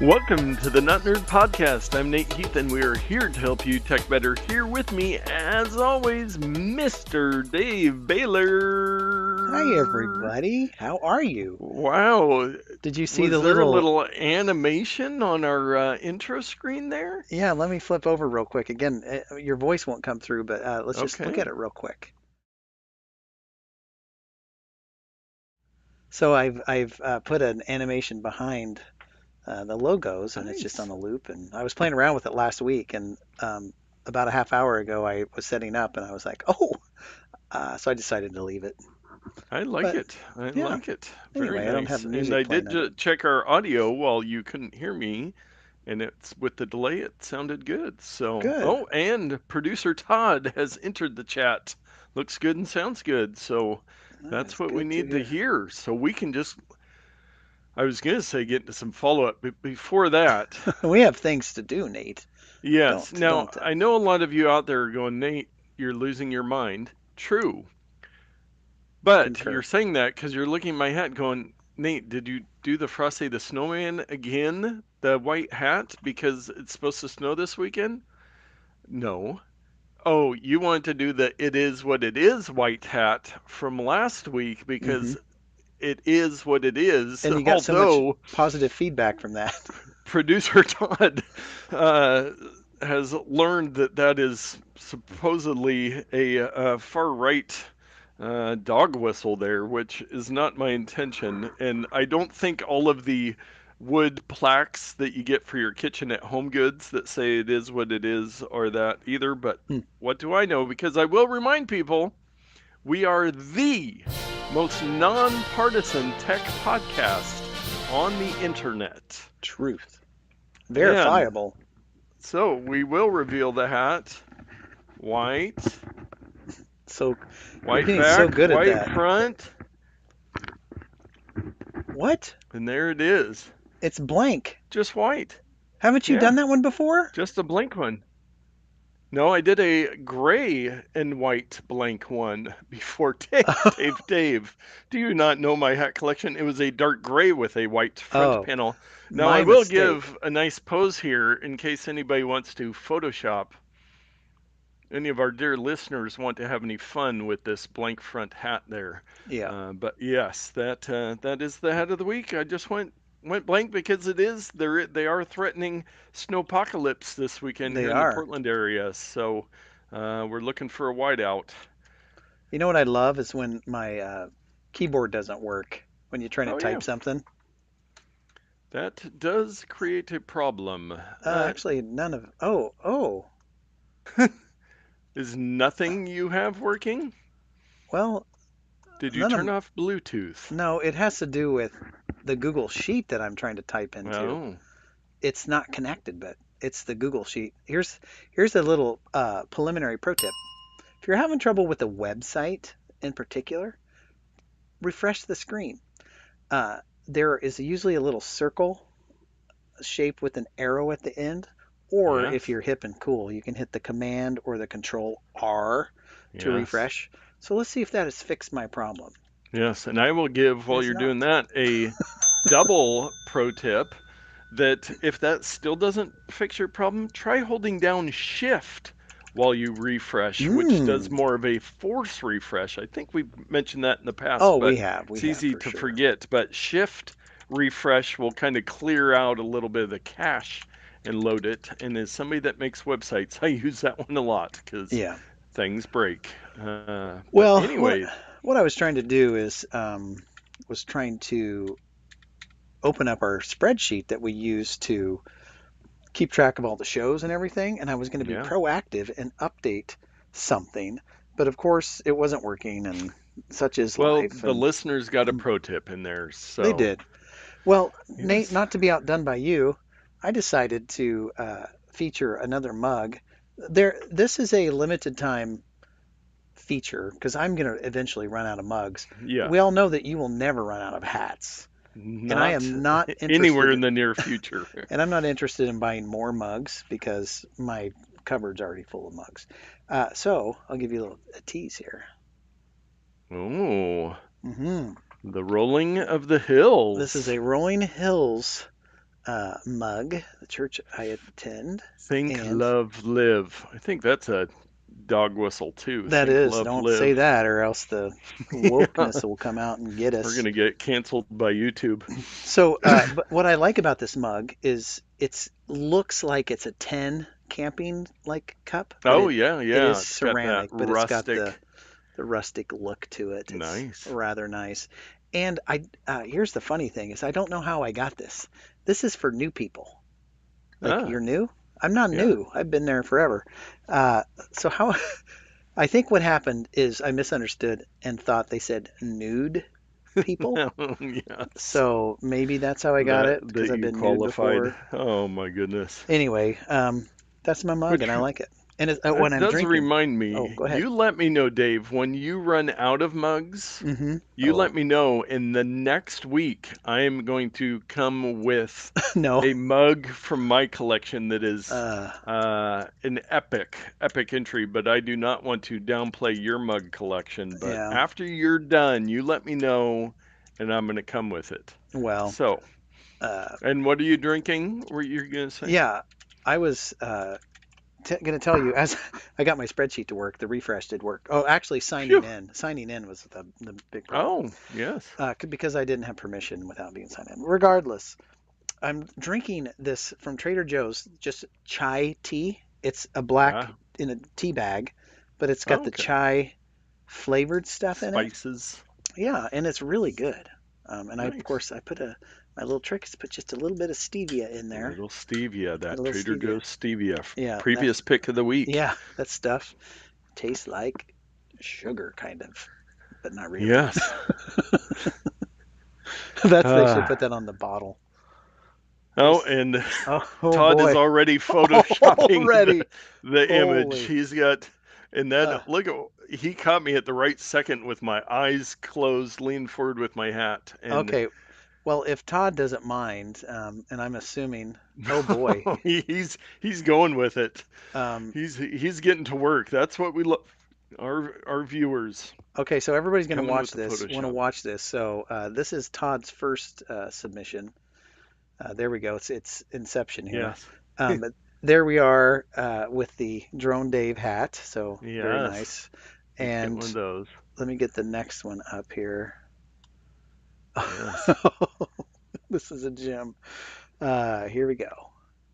Welcome to the Nut Nerd Podcast. I'm Nate Heath, and we are here to help you tech better. Here with me, as always, Mr. Dave Baylor. Hi, everybody. How are you? Wow. Did you see Was the there a little... little animation on our intro screen there? Yeah, let me flip over real quick. Again, your voice won't come through, but let's just look Okay. at it real quick. So I've put an animation behind the logos, and it's just on Nice. a loop. And I was playing around with it last week, and about a half hour ago, I was setting up, and I was like, oh, so I decided to leave it. I like But it. I yeah, like it. Very anyway, I don't have nice. And music I playing did under. check our audio while you couldn't hear me. And it's with the delay, it sounded good. So, Good. oh, and producer Todd has entered the chat. Looks good and sounds good. So that's That's what we good to need to hear. hear. So we can just, I was going to say, get into some follow up. But before that, We have things to do, Nate. yes. Don't Now, don't. I know a lot of you out there are going, Nate, you're losing your mind. True. But you're Concur. saying that because you're looking at my hat going, Nate, did you do the Frosty the Snowman again? The white hat because it's supposed to snow this weekend? No. Oh, you want to do the It Is What It Is white hat from last week Mm-hmm. because it is what it is, And you got so much although positive feedback from that. producer Todd uh, has learned that that is supposedly a far right dog whistle there, which is not my intention. And I don't think all of the wood plaques that you get for your kitchen at Home Goods that say it is what it is are that either. But Hmm. what do I know? Because I will remind people we are the most nonpartisan tech podcast on the internet. Truth. And Verifiable. so we will reveal the hat. White, So you're white getting so back, good at white that. front, What? and there it is. It's blank. Just white. Haven't you Yeah, done that one before? just a blank one. No, I did a gray and white blank one before. Dave. Do you not know my hat collection? It was a dark gray with a white front Oh, panel. Now, I my will mistake. give a nice pose here in case anybody wants to Photoshop. Any of our dear listeners want to have any fun with this blank front hat there. Yeah, But yes, that is the hat of the week. I just went blank because it is they are threatening snowpocalypse this weekend they here in the are. Portland area. So we're looking for a whiteout. You know what I love is when my keyboard doesn't work when you're trying to Oh yeah, type something. that does create a problem. Actually, none of. Oh. Is nothing you have working? Well, Did you none turn of. off Bluetooth? No, it has to do with the Google Sheet that I'm trying to type into. Oh, It's not connected, but it's the Google Sheet. Here's a little preliminary pro tip. If you're having trouble with a website in particular, refresh the screen. There is usually a little circle shape with an arrow at the end, or if yes, you're hip and cool, you can hit the Command or the Control R to yes. refresh. So let's see if that has fixed my problem. Yes, and I will give, It while is you're doing not. that, a double pro tip that if that still doesn't fix your problem, try holding down Shift while you refresh, which does Hmm. more of a force refresh. I think we've mentioned that in the past, Oh, we but have, we it's have easy for to sure. forget. But Shift refresh will kind of clear out a little bit of the cache and load it. And as somebody that makes websites, I use that one a lot because Yeah. things break. But Well, what anyway, what I was trying to do is was trying to open up our spreadsheet that we use to keep track of all the shows and everything, and I was going to be yeah. proactive and update something, but of course it wasn't working, and such is Well, life. the And listeners got a pro tip in there, they so did. Well, Nate, yes. not to be outdone by you, I decided to feature another mug. This is a limited time feature because I'm going to eventually run out of mugs. We Yes. all know that you will never run out of hats, and I Not am not anywhere interested in the near future. and I'm not interested in buying more mugs because my cupboard's already full of mugs. So I'll give you a tease here. Oh, Hmm the rolling of the This is hills. a Rolling Hills mug, the church I attend, Think, and love, live. I think that's a dog whistle too. that Think, is, love, don't say live. that or else the Yeah, wokeness will come out and get we're us. gonna get canceled by YouTube. So, but what I like about this mug is it's looks like it's a 10 camping like cup, but Oh it is yeah. It's got that ceramic, but it's got rustic. the rustic look to it. It's Nice. rather nice. And I here's the funny thing is I don't know how I got this. This is for new people. Like Ah, you're new? I'm not yeah. new. I've been there forever. Uh, so how I think what happened is I misunderstood and thought they said nude people. Yes. So maybe that's how I got That it because that I've you been nude qualified. before. Oh my goodness. Anyway, that's my mug and Which I like it. And when that I'm does drinking, remind oh, me. go ahead. You let me know, Dave, when you run out of mugs. Mm-hmm. You let Oh, me know. In the next week, I am going to come with no. a mug from my collection that is Uh, an epic entry. But I do not want to downplay your mug collection. But yeah. after you're done, you let me know, and I'm going to come with it. Well, So, uh, and what are you drinking? What you going to say? yeah. I was going to tell you as I got my spreadsheet to work, the refresh did work. Oh, actually, Phew. signing in was the big problem Oh, yes. because I didn't have permission without being signed in. Regardless, I'm drinking this from Trader Joe's, just chai tea. It's a black Ah, in a tea bag, but it's got the okay. chai flavored stuff in it. Spices. Yeah, and it's really good. And I, of Nice. course, I put my little trick is put just a little bit of stevia in A there. little stevia, Put a that little Trader stevia. Joe's stevia. Yeah, Previous pick of the week. yeah, that stuff tastes like sugar, kind of, but not really. Yes. They should Uh, put that on the bottle. oh, Tastes. and Oh Todd is boy, already photoshopping already. the image. Holy. He's got, and then Uh, look at, he caught me at the right second with my eyes closed, leaned forward with my hat, and okay. Well, if Todd doesn't mind, and I'm assuming, oh boy. he's going with it. Um, He's getting to work. That's what we love. Our viewers okay, so everybody's going to coming with watch the this. Want to Photoshop. watch this? So this is Todd's first submission. There we go. It's Inception here. Yes. But there we are with the Drone Dave hat. So very Yes. nice. Let's get And one of those. let me get the next one up here. Yes. This is a gem. Here we go.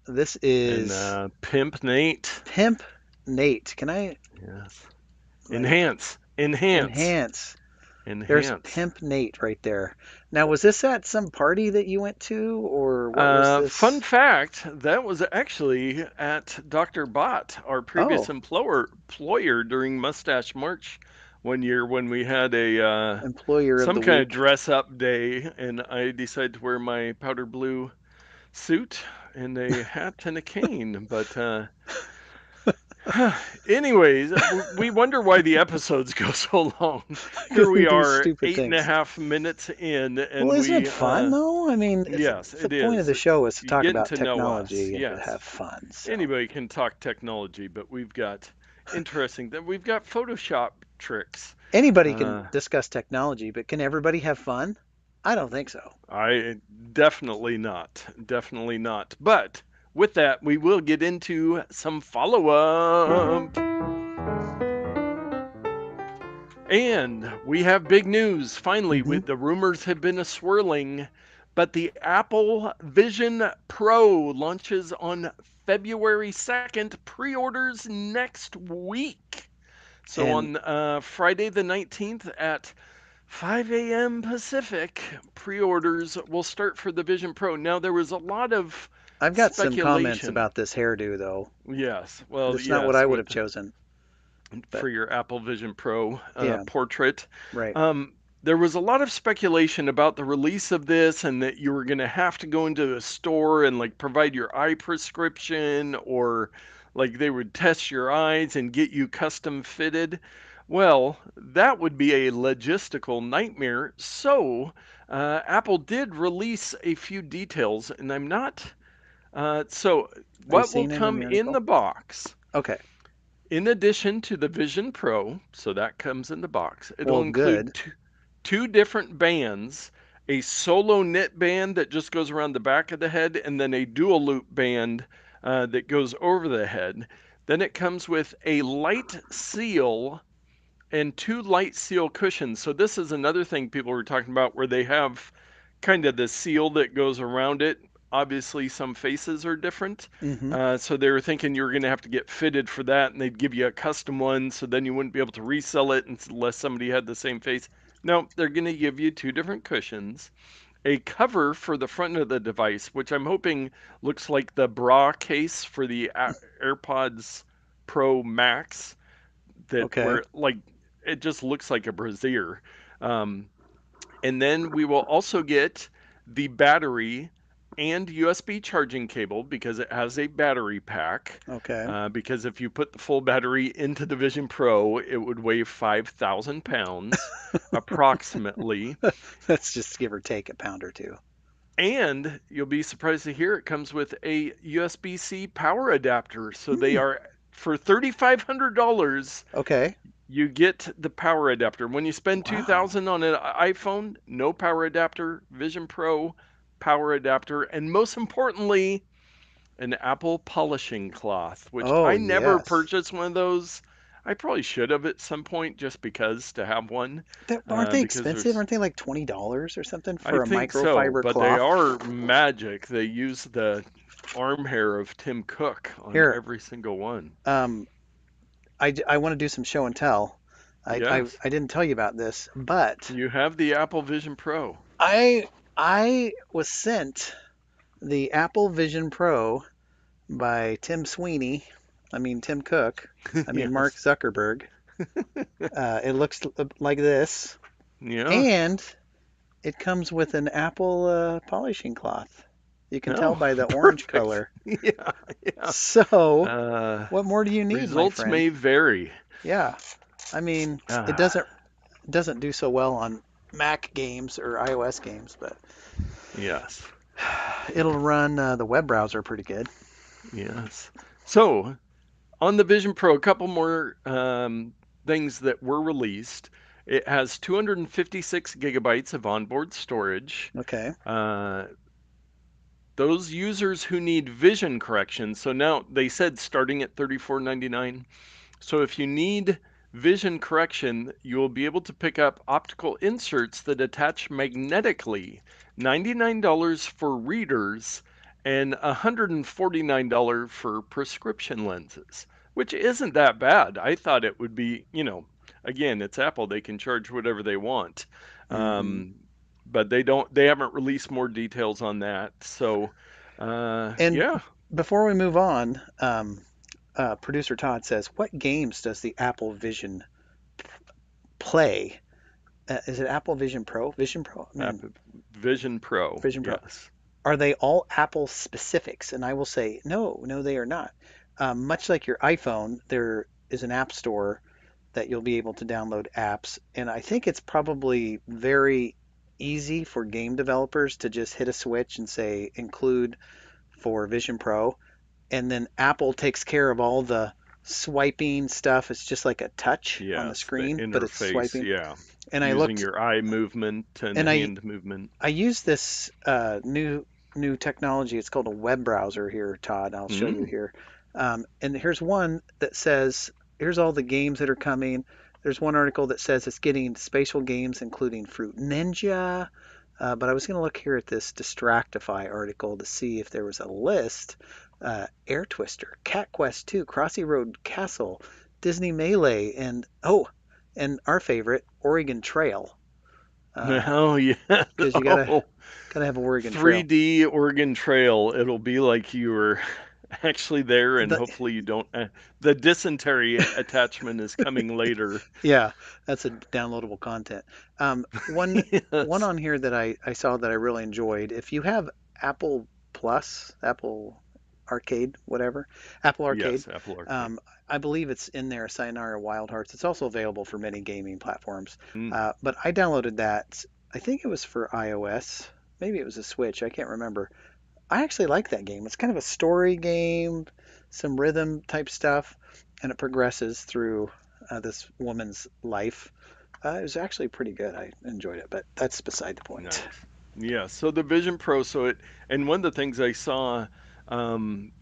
This And is Pimp Nate. Pimp Nate. Can I Yes. like Enhance. Enhance. enhance? There's Enhance. Pimp Nate right there. Now, was this at some party that you went to, or what was Fun this? fact, that was actually at Dr. Bott, our previous Oh, employer during Mustache March one year when we had a Employer of some the kind of Week. dress up day, and I decided to wear my powder blue suit and a hat and a cane. But anyways, we wonder why the episodes go so long. Here Because we we do are, stupid eight and a things. half minutes in, Well, and isn't it we, fun though? I mean, yes, it's the it point of is. the show is to You talk getting about to know us, technology and to yes. have fun. So Anybody can talk technology, but we've got interesting that we've got Photoshop tricks. anybody can Uh, discuss technology, but can everybody have fun? I don't think so. I definitely not, definitely not. But with that, we will get into some follow up. And we have big news. Finally, Hmm. with the rumors have been a swirling, but the Apple Vision Pro launches on February 2nd. Pre-orders next week. So And on Friday the 19th at 5 a.m. Pacific, pre-orders will start for the Vision Pro. Now there was a lot of I've got some comments speculation. about this hairdo though. Yes, well, It's not what I yes, would have with chosen, but for your Apple Vision Pro yeah, portrait. right. There was a lot of speculation about the release of this and that you were going to have to go into a store and like provide your eye prescription or like they would test your eyes and get you custom fitted. Well, that would be a logistical nightmare. So, Apple did release a few details, and I'm not. So, Are you what will seeing it in come the in article? the box? Okay. In addition to the Vision Pro, so that comes in the box, it'll Well, include good. two different bands a solo knit band that just goes around the back of the head, and then a dual loop band that goes over the head. Then it comes with a light seal and two light seal cushions. So this is another thing people were talking about where they have kind of the seal that goes around it. Obviously, some faces are different. Mm-hmm. So they were thinking you were going to have to get fitted for that, and they'd give you a custom one, so then you wouldn't be able to resell it unless somebody had the same face. No, they're going to give you two different cushions, a cover for the front of the device, which I'm hoping looks like the bra case for the AirPods Pro Max, that Okay. where like it just looks like a brassiere. Um, and then we will also get the battery and USB charging cable because it has a battery pack. Okay. Because if you put the full battery into the Vision Pro, it would weigh 5,000 pounds approximately. Let's just give or take a pound or two. And you'll be surprised to hear it comes with a USB-C power adapter. So they Hmm. are for $3,500. Okay. You get the power adapter. When you spend Wow. 2,000 on an iPhone, no power adapter, Vision Pro power adapter, and most importantly, an Apple polishing cloth, which Oh, I never yes. purchased one of those. I probably should have at some point just because to have one, Aren't they because expensive? there's, Aren't they like $20 or something I for a think so, microfiber but they cloth? are magic. They use the arm hair of Tim Cook on Here, every single one. um, I want to do some show and tell. Yes, I didn't tell you about this, but you have the Apple Vision Pro. I I was sent the Apple Vision Pro by Tim Sweeney. I mean Tim Cook. I mean Mark Yes. Zuckerberg. It looks like this, Yeah. and it comes with an Apple polishing cloth. You can tell No, by the orange perfect. color. Yeah, yeah. So, Uh, what more do you need, my Results friend? may vary. Yeah, I mean, it Ah, doesn't do so well on Mac games or iOS games, but yes, it'll run the web browser pretty good. yes. So on the Vision Pro, a couple more things that were released. It has 256 gigabytes of onboard storage. Okay. Uh, those users who need vision correction, so now they said starting at 34.99. So if you need vision correction, you will be able to pick up optical inserts that attach magnetically, $99 for readers and $149 for prescription lenses, which isn't that bad. I thought it would be, again, it's Apple, they can charge whatever they want. Hmm. Um, but they haven't released more details on that. So, And yeah. before we move on, producer Todd says, "What games does the Apple Vision play? Is it Apple Vision Pro? Vision Pro? I mean, Vision Pro, Vision Pro. yes. Are they all Apple specifics?" And I will say, no, they are not. Much like your iPhone, there is an app store that you'll be able to download apps. And I think it's probably very easy for game developers to just hit a switch and say include for Vision Pro. And then Apple takes care of all the swiping stuff. It's just like a touch on the Yes, the screen, but it's interface, swiping. yeah. And I Using looked your eye movement and and hand movement. I use this new technology. It's called a web browser here, Todd. I'll show you Mm. here. And here's one that says, here's all the games that are coming. There's one article that says it's getting spatial games, including Fruit Ninja. But I was going to look here at this Distractify article to see if there was a list. Air Twister, Cat Quest 2, Crossy Road Castle, Disney Melee, and our favorite, Oregon Trail. Because Oh, yeah. you Oh, gotta have a Oregon Trail. 3D Oregon Trail. It'll be like you were actually there, and The, hopefully you don't. The dysentery attachment is coming later. yeah, that's a downloadable content. One Yes. on here that I saw that I really enjoyed. If you have Apple Plus, Apple Arcade, whatever, Apple Arcade, Yes, Apple Arcade. um, I believe it's in there, Sayonara Wild Hearts. It's also available for many gaming platforms. Mm. But I downloaded that. I think it was for iOS. Maybe it was a Switch. I can't remember. I actually like that game. It's kind of a story game, some rhythm type stuff, and it progresses through this woman's life. It was actually pretty good. I enjoyed it, but that's beside the point. Nice. Yeah, so the Vision Pro, and one of the things I saw, um,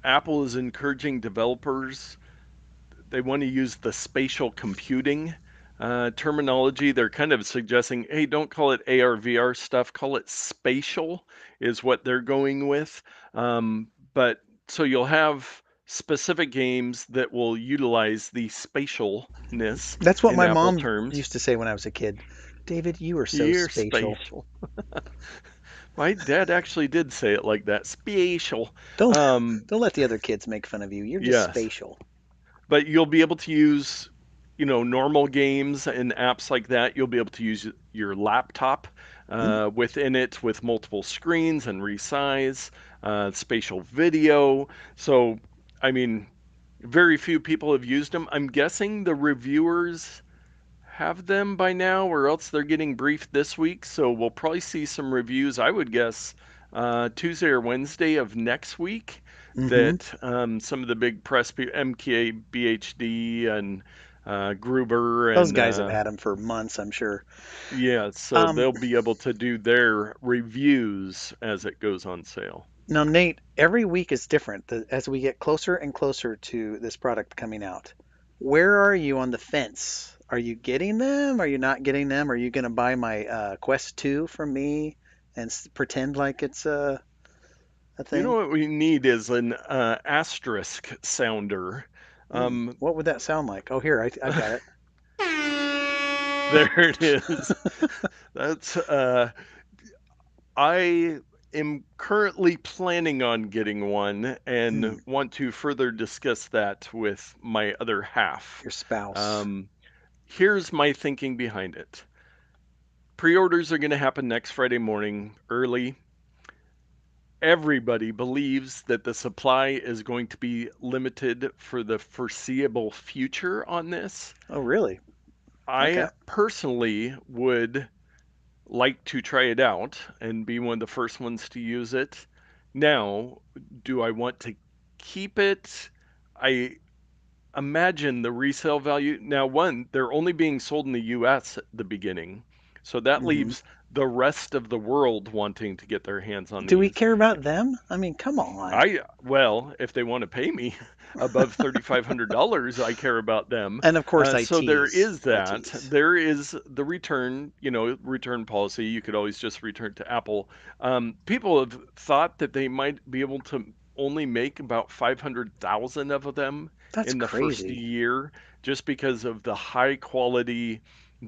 Apple is encouraging developers, they want to use the spatial computing terminology. They're kind of suggesting, hey, don't call it AR, VR stuff, call it spatial, is what they're going with. But so you'll have specific games that will utilize the spatialness That's what in my Apple mom terms. used to say when I was a kid. David, you are so You're spatial. spatial. My dad actually did say it like that, spatial. Don't Um, don't let the other kids make fun of you. You're just yes. spatial. But you'll be able to use, normal games and apps like that. You'll be able to use your laptop Mm, within it with multiple screens and resize, spatial video. So, I mean, very few people have used them. I'm guessing the reviewers have them by now, or else they're getting briefed this week. So we'll probably see some reviews, I would guess, Tuesday or Wednesday of next week. mm-hmm. That some of the big press, MKA, BHD, and Gruber, Those and guys have had them for months, I'm sure. yeah, so Um, they'll be able to do their reviews as it goes on sale. Now, Nate, every week is different as we get closer and closer to this product coming out. Where are you on the fence? Are you getting them? Are you not getting them? Are you going to buy my Quest 2 from me and pretend like it's a You know thing? what we need is an asterisk sounder. Hmm. Um, What would that sound like? Oh, here, I've got it. there it is. That's I am currently planning on getting one Hmm. and want to further discuss that with my other half. Your spouse. Um, Here's my thinking behind it. Pre-orders are going to happen next Friday morning early. Everybody believes that the supply is going to be limited for the foreseeable future on this. Oh, really? I Okay. personally would like to try it out and be one of the first ones to use it. Now, do I want to keep it? I imagine the resale value. Now, one, they're only being sold in the US at the beginning. So that Hmm. leaves the rest of the world wanting to get their hands on Do we these. care about them? I mean, come on. Well, if they want to pay me above $3,500, I care about them. And of course, I So there tease. is I that. tease. There is the return, return policy. You could always just return to Apple. People have thought that they might be able to only make about 500,000 of them That's in the first crazy. year just because of the high quality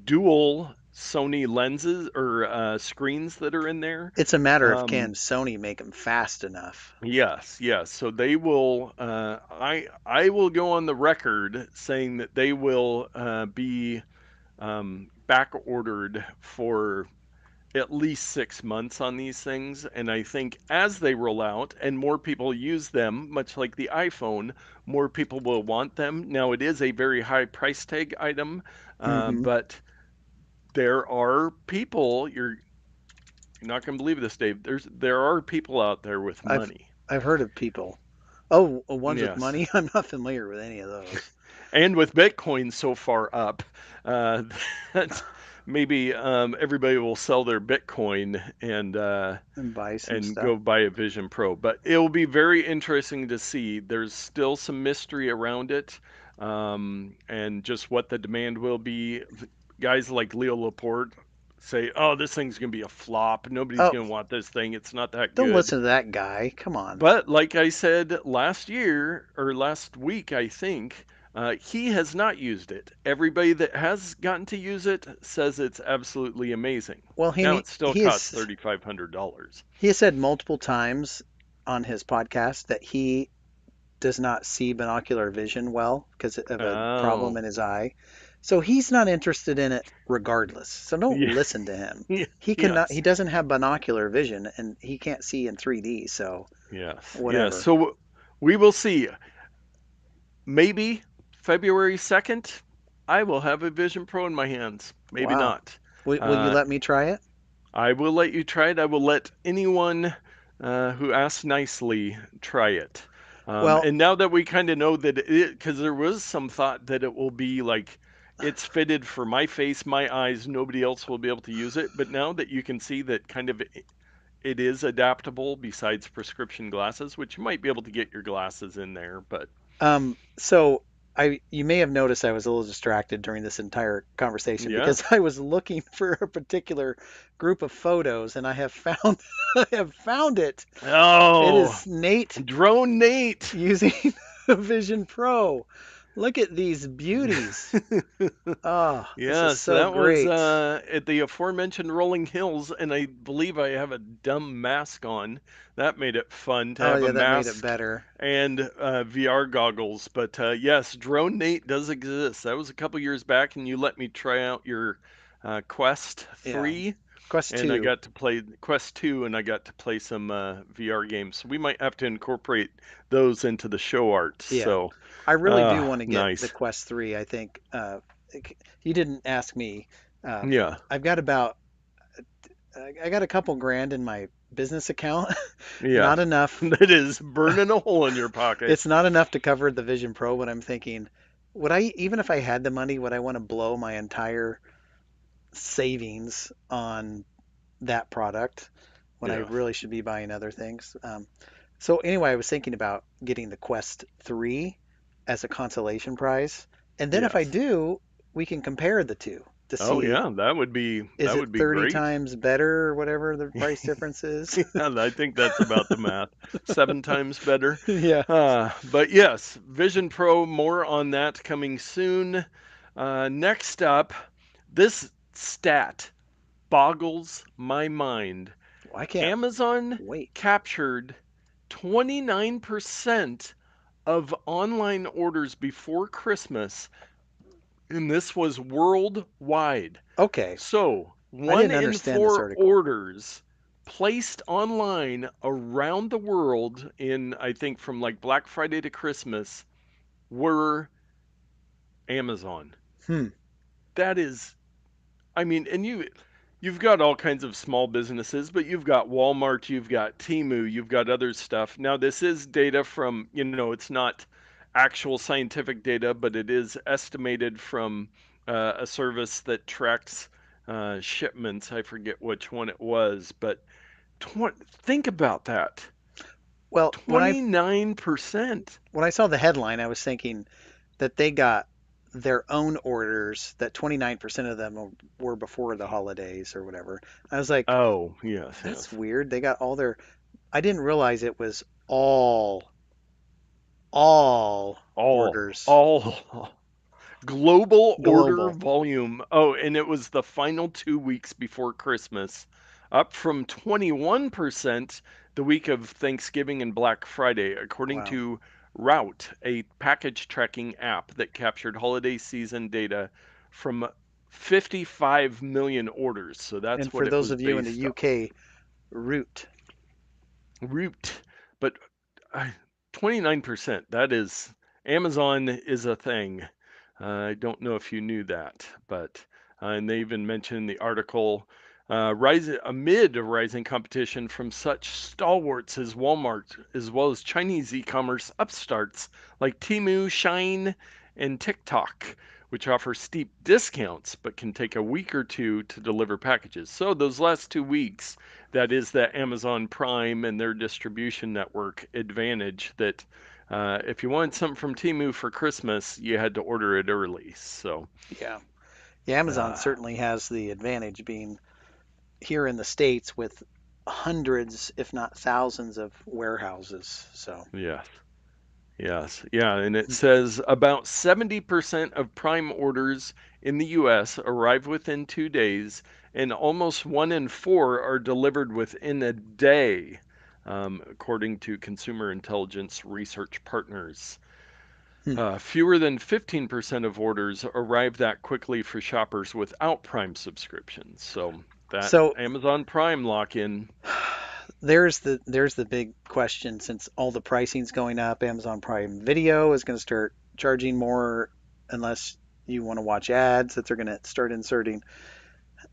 dual Sony lenses or screens that are in there. It's a matter of can Um, Sony make them fast enough? Yes, yes. So they will. I will go on the record saying that they will be back ordered for at least 6 months on these things. And I think as they roll out and more people use them, much like the iPhone, more people will want them. Now it is a very high price tag item, Hmm. but there are people. You're not going to believe this, Dave. There are people out there with I've money. I've heard of people. Oh, ones with Yes. money? I'm not familiar with any of those. And with Bitcoin so far up, uh, that maybe everybody will sell their Bitcoin And buy some and stuff. go buy a Vision Pro. But it will be very interesting to see. There's still some mystery around it, and just what the demand will be. Guys like Leo Laporte say, "Oh, this thing's gonna be a flop. Nobody's Oh, gonna want this thing. It's not that don't good." listen to that guy. Come on. But like I said last year or last week, I think, he has not used it. Everybody that has gotten to use it says it's absolutely amazing. Well, Now it still he costs is $3,500. he has said multiple times on his podcast that he does not see binocular vision well because of a problem Oh, in his eye. So he's not interested in it regardless. So don't yeah, listen to him. yes, He doesn't have binocular vision and he can't see in 3D, so yes, yes. whatever. So we will see. Maybe February 2nd, I will have a Vision Pro in my hands. Maybe Wow. not. Will you Uh, let me try it? I will let you try it. I will let anyone who asks nicely try it. Well, And now that we kind of know that because there was some thought that it will be like it's fitted for my face, my eyes. Nobody else will be able to use it. But now that you can see that kind of it is adaptable besides prescription glasses, which you might be able to get your glasses in there. But So you may have noticed I was a little distracted during this entire conversation yeah. because I was looking for a particular group of photos and I have found I have found it. It Oh, is Nate Drone Nate. using Vision Pro. Look at these beauties. Oh, this is Yes, so that was great. at the aforementioned rolling hills, and I believe I have a dumb mask on. That made it fun to Oh have a yeah, that made it mask better. and VR goggles. But yes, Drone Nate does exist. That was a couple years back, and you let me try out your Quest Yeah. 3, Quest and I 2. got to play Quest 2, and I got to play some VR games. So we might have to incorporate those into the show art. Yeah. So, I really do want to get the nice. Quest 3. I think you didn't ask me. Um, Yeah, I've got about I got a couple grand in my business account. yeah. Not enough. That is burning a hole in your pocket. It's not enough to cover the Vision Pro, but I'm thinking, would I, even if I had the money, would I want to blow my entire savings on that product when I Yeah. really should be buying other things? So anyway, I was thinking about getting the Quest 3 as a consolation prize. And then if I Yes. do, we can compare the two to Oh see, yeah, is that it would be 30 great. times better or whatever the price difference is? Yeah, I think that's about the math. 7 times better. Yeah. But yes, Vision Pro, more on that coming soon. Next up, this stat boggles my mind. Well, I can't Amazon wait. captured 29% of online orders before Christmas, and this was worldwide. Okay. So, I one didn't in understand this four article. orders placed online around the world in, I think, from like Black Friday to Christmas were Amazon. Hmm. That is, I mean, and you've got all kinds of small businesses, but you've got Walmart, you've got Temu, you've got other stuff. Now, this is data from, it's not actual scientific data, but it is estimated from a service that tracks shipments. I forget which one it was, but think about that. Well, 29%. when I saw the headline, I was thinking that they got their own orders, that 29% of them were before the holidays or whatever. I was like, Oh, yes, that's yes. weird. They got all their, I didn't realize it was all orders All global order global. volume. Oh, and it was the final 2 weeks before Christmas, up from 21% the week of Thanksgiving and Black Friday, according Wow. to Route, a package tracking app that captured holiday season data from 55 million orders. So And that's for what it those was of you in the based on. UK, root. Root, but 29%, that is, Amazon is a thing. I don't know if you knew that, but and they even mentioned in the article, amid a rising competition from such stalwarts as Walmart, as well as Chinese e-commerce upstarts like Temu, Shine, and TikTok, which offer steep discounts but can take a week or two to deliver packages. So those last 2 weeks, that is the Amazon Prime and their distribution network advantage that if you wanted something from Temu for Christmas, you had to order it early. So, Yeah. Yeah, Amazon uh, certainly has the advantage being here in the States with hundreds, if not thousands, of warehouses. So, yes, yes, yeah. And it says about 70% of Prime orders in the US arrive within 2 days, and almost 1 in 4 are delivered within a day, according to Consumer Intelligence Research Partners. hmm. Fewer than 15% of orders arrive that quickly for shoppers without Prime subscriptions. So that So Amazon Prime lock in, there's the big question since all the pricing's going up. Amazon Prime Video is going to start charging more unless you want to watch ads that they're going to start inserting.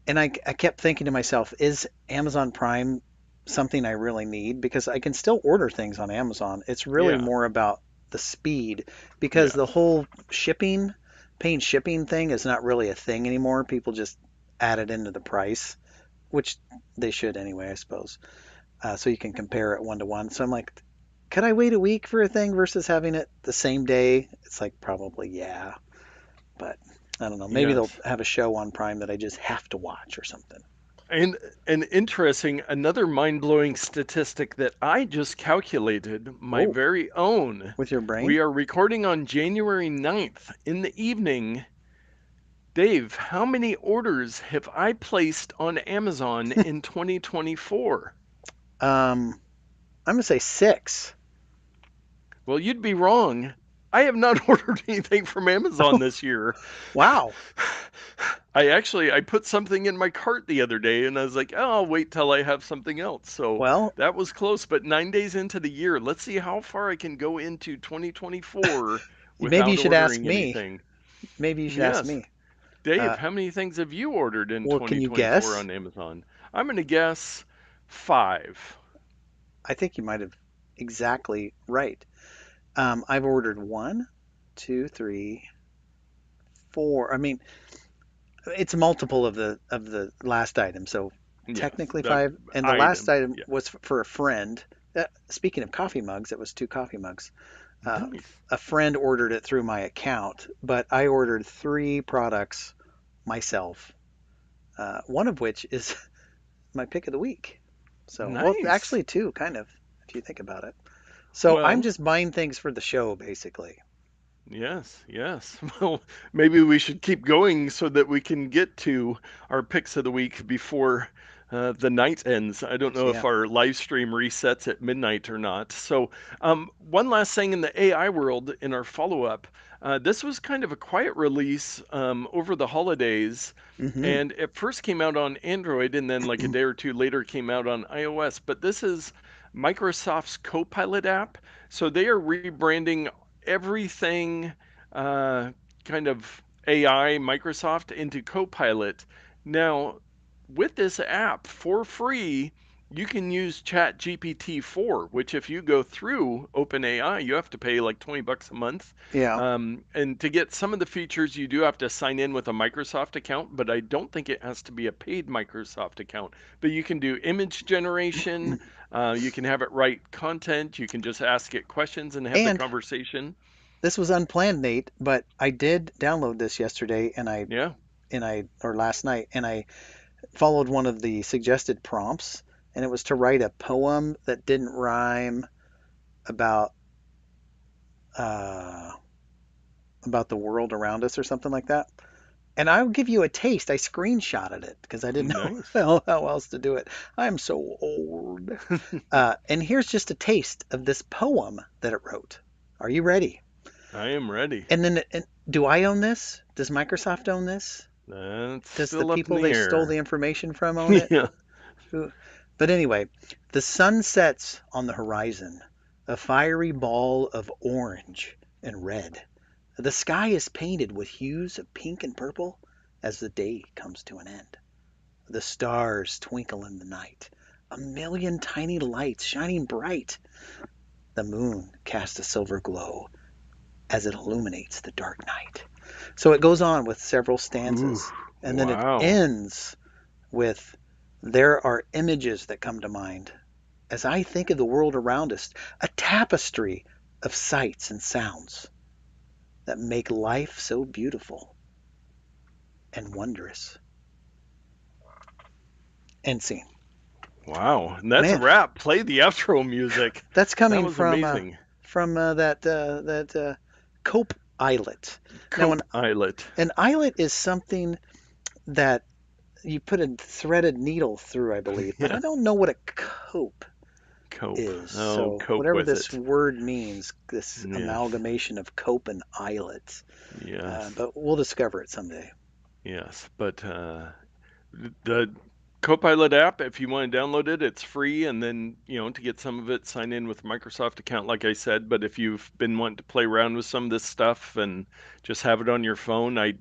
And I kept thinking to myself, is Amazon Prime something I really need? Because I can still order things on Amazon. It's really yeah, more about the speed because yeah, the whole shipping paying shipping thing is not really a thing anymore. People just add it into the price, which they should anyway, I suppose. So you can compare it one to one. So I'm like, could I wait a week for a thing versus having it the same day? It's like probably yeah, but I don't know. Maybe they'll Yes. have a show on Prime that I just have to watch or something. And interesting, another mind-blowing statistic that I just calculated, my Whoa, very own. with your brain? We are recording on January 9th in the evening. Dave, how many orders have I placed on Amazon in 2024? I'm gonna say 6. Well, you'd be wrong. I have not ordered anything from Amazon this year. Wow. I put something in my cart the other day and I was like, oh, I'll wait till I have something else. So Well, that was close, but 9 days into the year, let's see how far I can go into 2024 maybe you without should ask ordering me. anything. Maybe you should ask Yes. me. Dave, Uh, how many things have you ordered in well, can you 2024 guess? on Amazon? I'm going to guess 5. I think you might have exactly right. I've ordered one, two, three, four. I mean, it's a multiple of the last item, so Yes, technically the 5. And the last item. item Yeah. was for a friend. Speaking of coffee mugs, it was 2 coffee mugs. Uh, Nice. a friend ordered it through my account, but I ordered 3 products myself. One of which is my pick of the week. So, well, Nice. actually 2, kind of, if you think about it. So I'm Well, just buying things for the show, basically. yes, yes. Well, maybe we should keep going so that we can get to our picks of the week before the night ends. I don't know if Yeah. our live stream resets at midnight or not. So, one last thing in the AI world in our follow up. This was kind of a quiet release over the holidays, Hmm. and it first came out on Android, and then like a day or two later came out on iOS. But this is Microsoft's Copilot app. So they are rebranding everything uh, kind of AI Microsoft into Copilot. Now, with this app for free, you can use ChatGPT 4, which if you go through OpenAI, you have to pay like $20 a month. Yeah. And to get some of the features, you do have to sign in with a Microsoft account, but I don't think it has to be a paid Microsoft account. But you can do image generation, you can have it write content, you can just ask it questions and have the And conversation. this was unplanned, Nate, but I did download this yesterday Yeah. or last night, and I followed one of the suggested prompts, and it was to write a poem that didn't rhyme about uh, about the world around us or something like that. And I'll give you a taste. I screenshotted it because I didn't know Nice. how else to do it. I'm so old. And here's just a taste of this poem that it wrote. Are you ready? I am ready. And do I own this? Does Microsoft own this? That's Does the still up in people the they stole the air. information from own it? Yeah. Who? But anyway, the sun sets on the horizon, a fiery ball of orange and red. The sky is painted with hues of pink and purple as the day comes to an end. The stars twinkle in the night, a million tiny lights shining bright. The moon casts a silver glow as it illuminates the dark night. So it goes on with several Ooh, stanzas, and then it wow. ends with there are images that come to mind as I think of the world around us, a tapestry of sights and sounds that make life so beautiful and wondrous. End scene. Wow. And that's a Man, wrap. Play the outro music. that's That coming was amazing. from that Cope Islet. Now, Cope Islet. an eyelet is something that you put a threaded needle through, I believe, but Yeah. I don't know what a cope Cope. is. Oh, So cope whatever with this it. word means, this Yes. amalgamation of cope and eyelet, Yes. but we'll discover it someday. Yes. But the Copilot app, if you want to download it, it's free. And then, to get some of it, sign in with Microsoft account, like I said. But if you've been wanting to play around with some of this stuff and just have it on your phone, I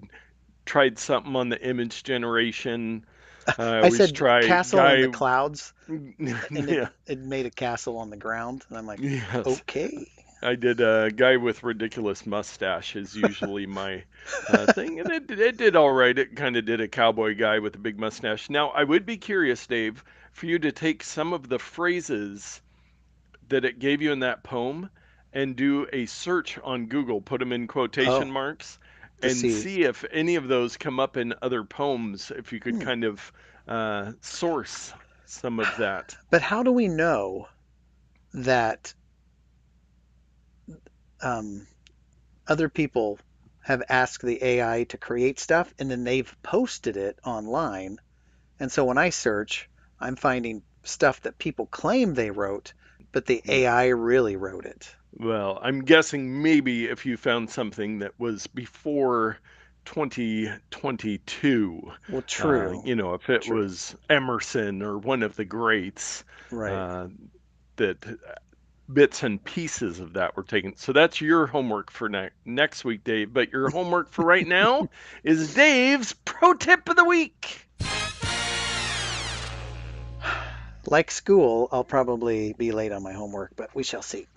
tried something on the image generation. I I always said try castle in the guy. clouds, and Yeah. it made a castle on the ground, and I'm like, Yes. okay. I did a guy with ridiculous mustache is usually my thing, and it did all right. It kind of did a cowboy guy with a big mustache. Now, I would be curious, Dave, for you to take some of the phrases that it gave you in that poem and do a search on Google, put them in quotation Oh, marks, to and see. see if any of those come up in other poems, if you could Hmm. kind of source some of that. But how do we know that um, other people have asked the AI to create stuff and then they've posted it online? And so when I search, I'm finding stuff that people claim they wrote, but the AI really wrote it. Well, I'm guessing maybe if you found something that was before 2022, Well, true. if it True. was Emerson or one of the greats, Right. uh, that bits and pieces of that were taken. So that's your homework for next week, Dave. But your homework for right now is Dave's pro tip of the week. Like school, I'll probably be late on my homework, but we shall see.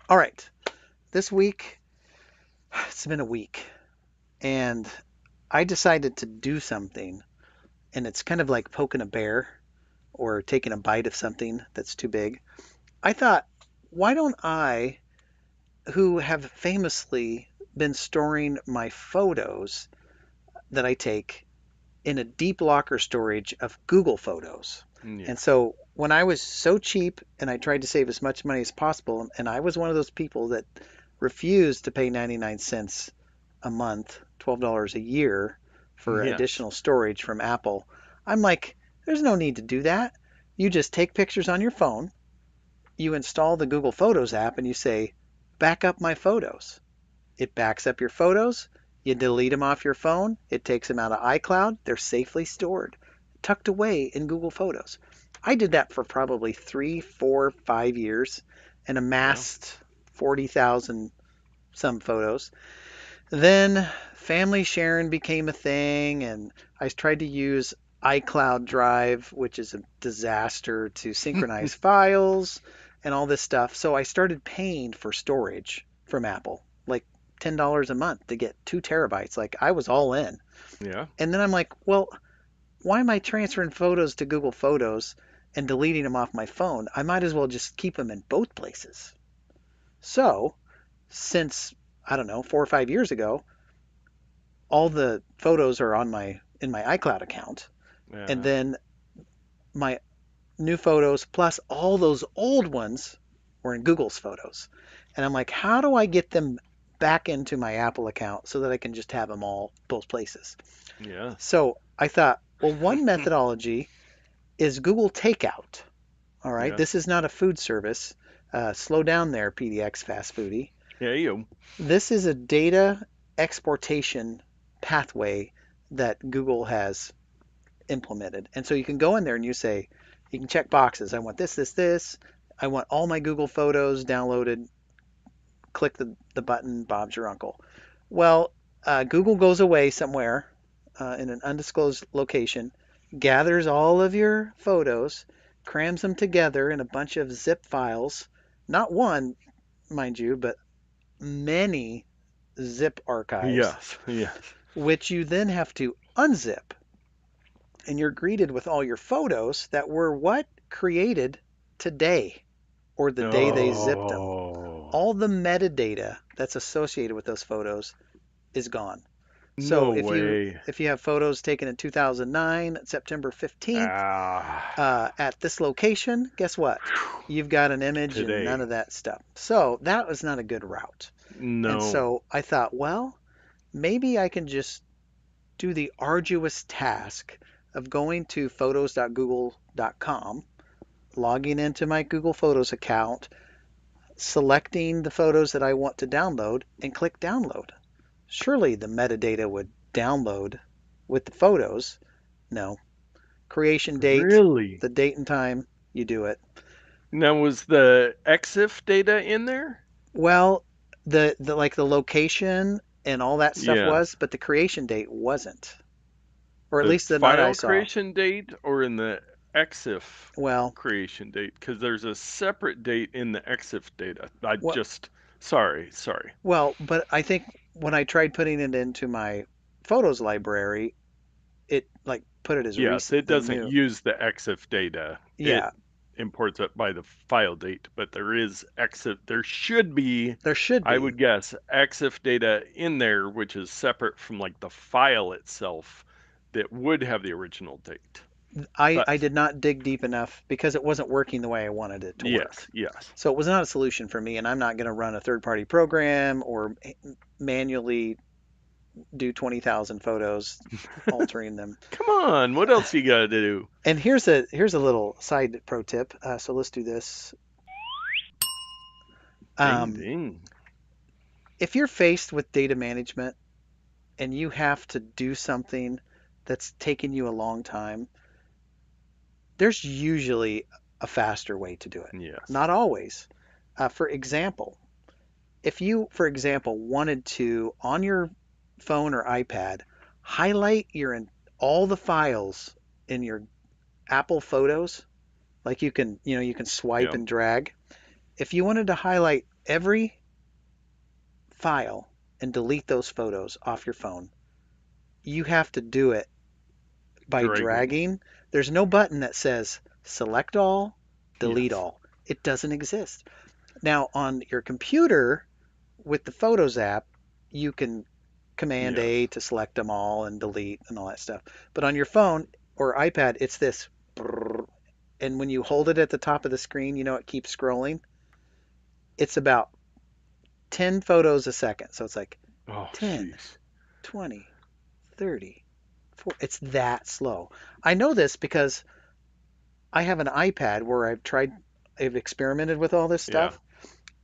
All right. This week, it's been a week, and I decided to do something, and it's kind of like poking a bear or taking a bite of something that's too big. I thought, why don't I, who have famously been storing my photos that I take in a deep locker storage of Google Photos. Yeah. And so when I was so cheap and I tried to save as much money as possible, and I was one of those people that refused to pay 99 cents a month, $12 a year for Yes. additional storage from Apple, I'm like, there's no need to do that. You just take pictures on your phone, you install the Google Photos app, and you say, back up my photos. It backs up your photos. You delete them off your phone. It takes them out of iCloud. They're safely stored, tucked away in Google Photos. I did that for probably 3, 4, 5 years and Yeah. amassed 40,000 some photos. Then family sharing became a thing, and I tried to use iCloud Drive, which is a disaster to synchronize files and all this stuff. So I started paying for storage from Apple, like $10 a month to get 2 terabytes. Like I was all in. Yeah. And then I'm like, well, why am I transferring photos to Google Photos and deleting them off my phone? I might as well just keep them in both places. So since, I don't know, 4 or 5 years ago, all the photos are on my in my iCloud account, and Yeah. then my new photos plus all those old ones were in Google's Photos. And I'm like, how do I get them back into my Apple account so that I can just have them all both places? Yes. So I thought, well, one methodology is Google Takeout. All right, this Yes. is not a food service. Slow down there, PDX fast foodie. Yeah, you. This is a data exportation pathway that Google has implemented. And so you can go in there and you say, you can check boxes. I want this, this, this. I want all my Google Photos downloaded. Click the button, Bob's your uncle. Well, Google goes away somewhere in an undisclosed location, gathers all of your photos, crams them together in a bunch of zip files. Not one, mind you, but many zip archives, Yes. Yes. which you then have to unzip. And you're greeted with all your photos that were what? Created today or the day they zipped them. Oh, All the metadata that's associated with those photos is gone. So no if you way. if you have photos taken in 2009, September 15th, Ah, at this location, guess what? phew, You've got an image and none today. of that stuff. So that was not a good route. And No. so I thought, well, maybe I can just do the arduous task of going to photos.google.com, logging into my Google Photos account, selecting the photos that I want to download, and click download. Surely the metadata would download with the photos. No. Creation date, Really? the date and time, you do it. Now, was the EXIF data in there? Well, the like the location and all that stuff was, Yes. but the creation date wasn't. Or at The least the none I file saw. creation date or in the EXIF Well, creation date? Because there's a separate date in the EXIF data. I what? just, sorry. Well, but I think when I tried putting it into my photos library, it like put it as Yes, it recently doesn't new. use the EXIF data. It Yeah, imports it by the file date, but there is EXIF. There should be, there should I be. would guess, EXIF data in there, which is separate from like the file itself that would have the original date. I But did not dig deep enough because it wasn't working the way I wanted it to work. yes. So it was not a solution for me, and I'm not going to run a third-party program or manually do 20,000 photos, altering them. Come on, what else you gotta do? And here's a little side pro tip. So let's do this. Ding Um, ding. if you're faced with data management and you have to do something that's taken you a long time, there's usually a faster way to do it. Yes. Not always. For example, if you, for example, wanted to, on your phone or iPad, highlight all the files in your Apple Photos, like you can swipe Yeah. and drag. If you wanted to highlight every file and delete those photos off your phone, you have to do it by Dragging. dragging. There's no button that says select all, delete Yes. all. It doesn't exist. Now, on your computer with the Photos app, you can Command Yes. A to select them all and delete and all that stuff. But on your phone or iPad, it's this. And when you hold it at the top of the screen, it keeps scrolling. It's about 10 photos a second. So it's like Oh, 10, jeez. 20, 30. It's that slow. I know this because I have an iPad where I've experimented with all this Yeah. stuff,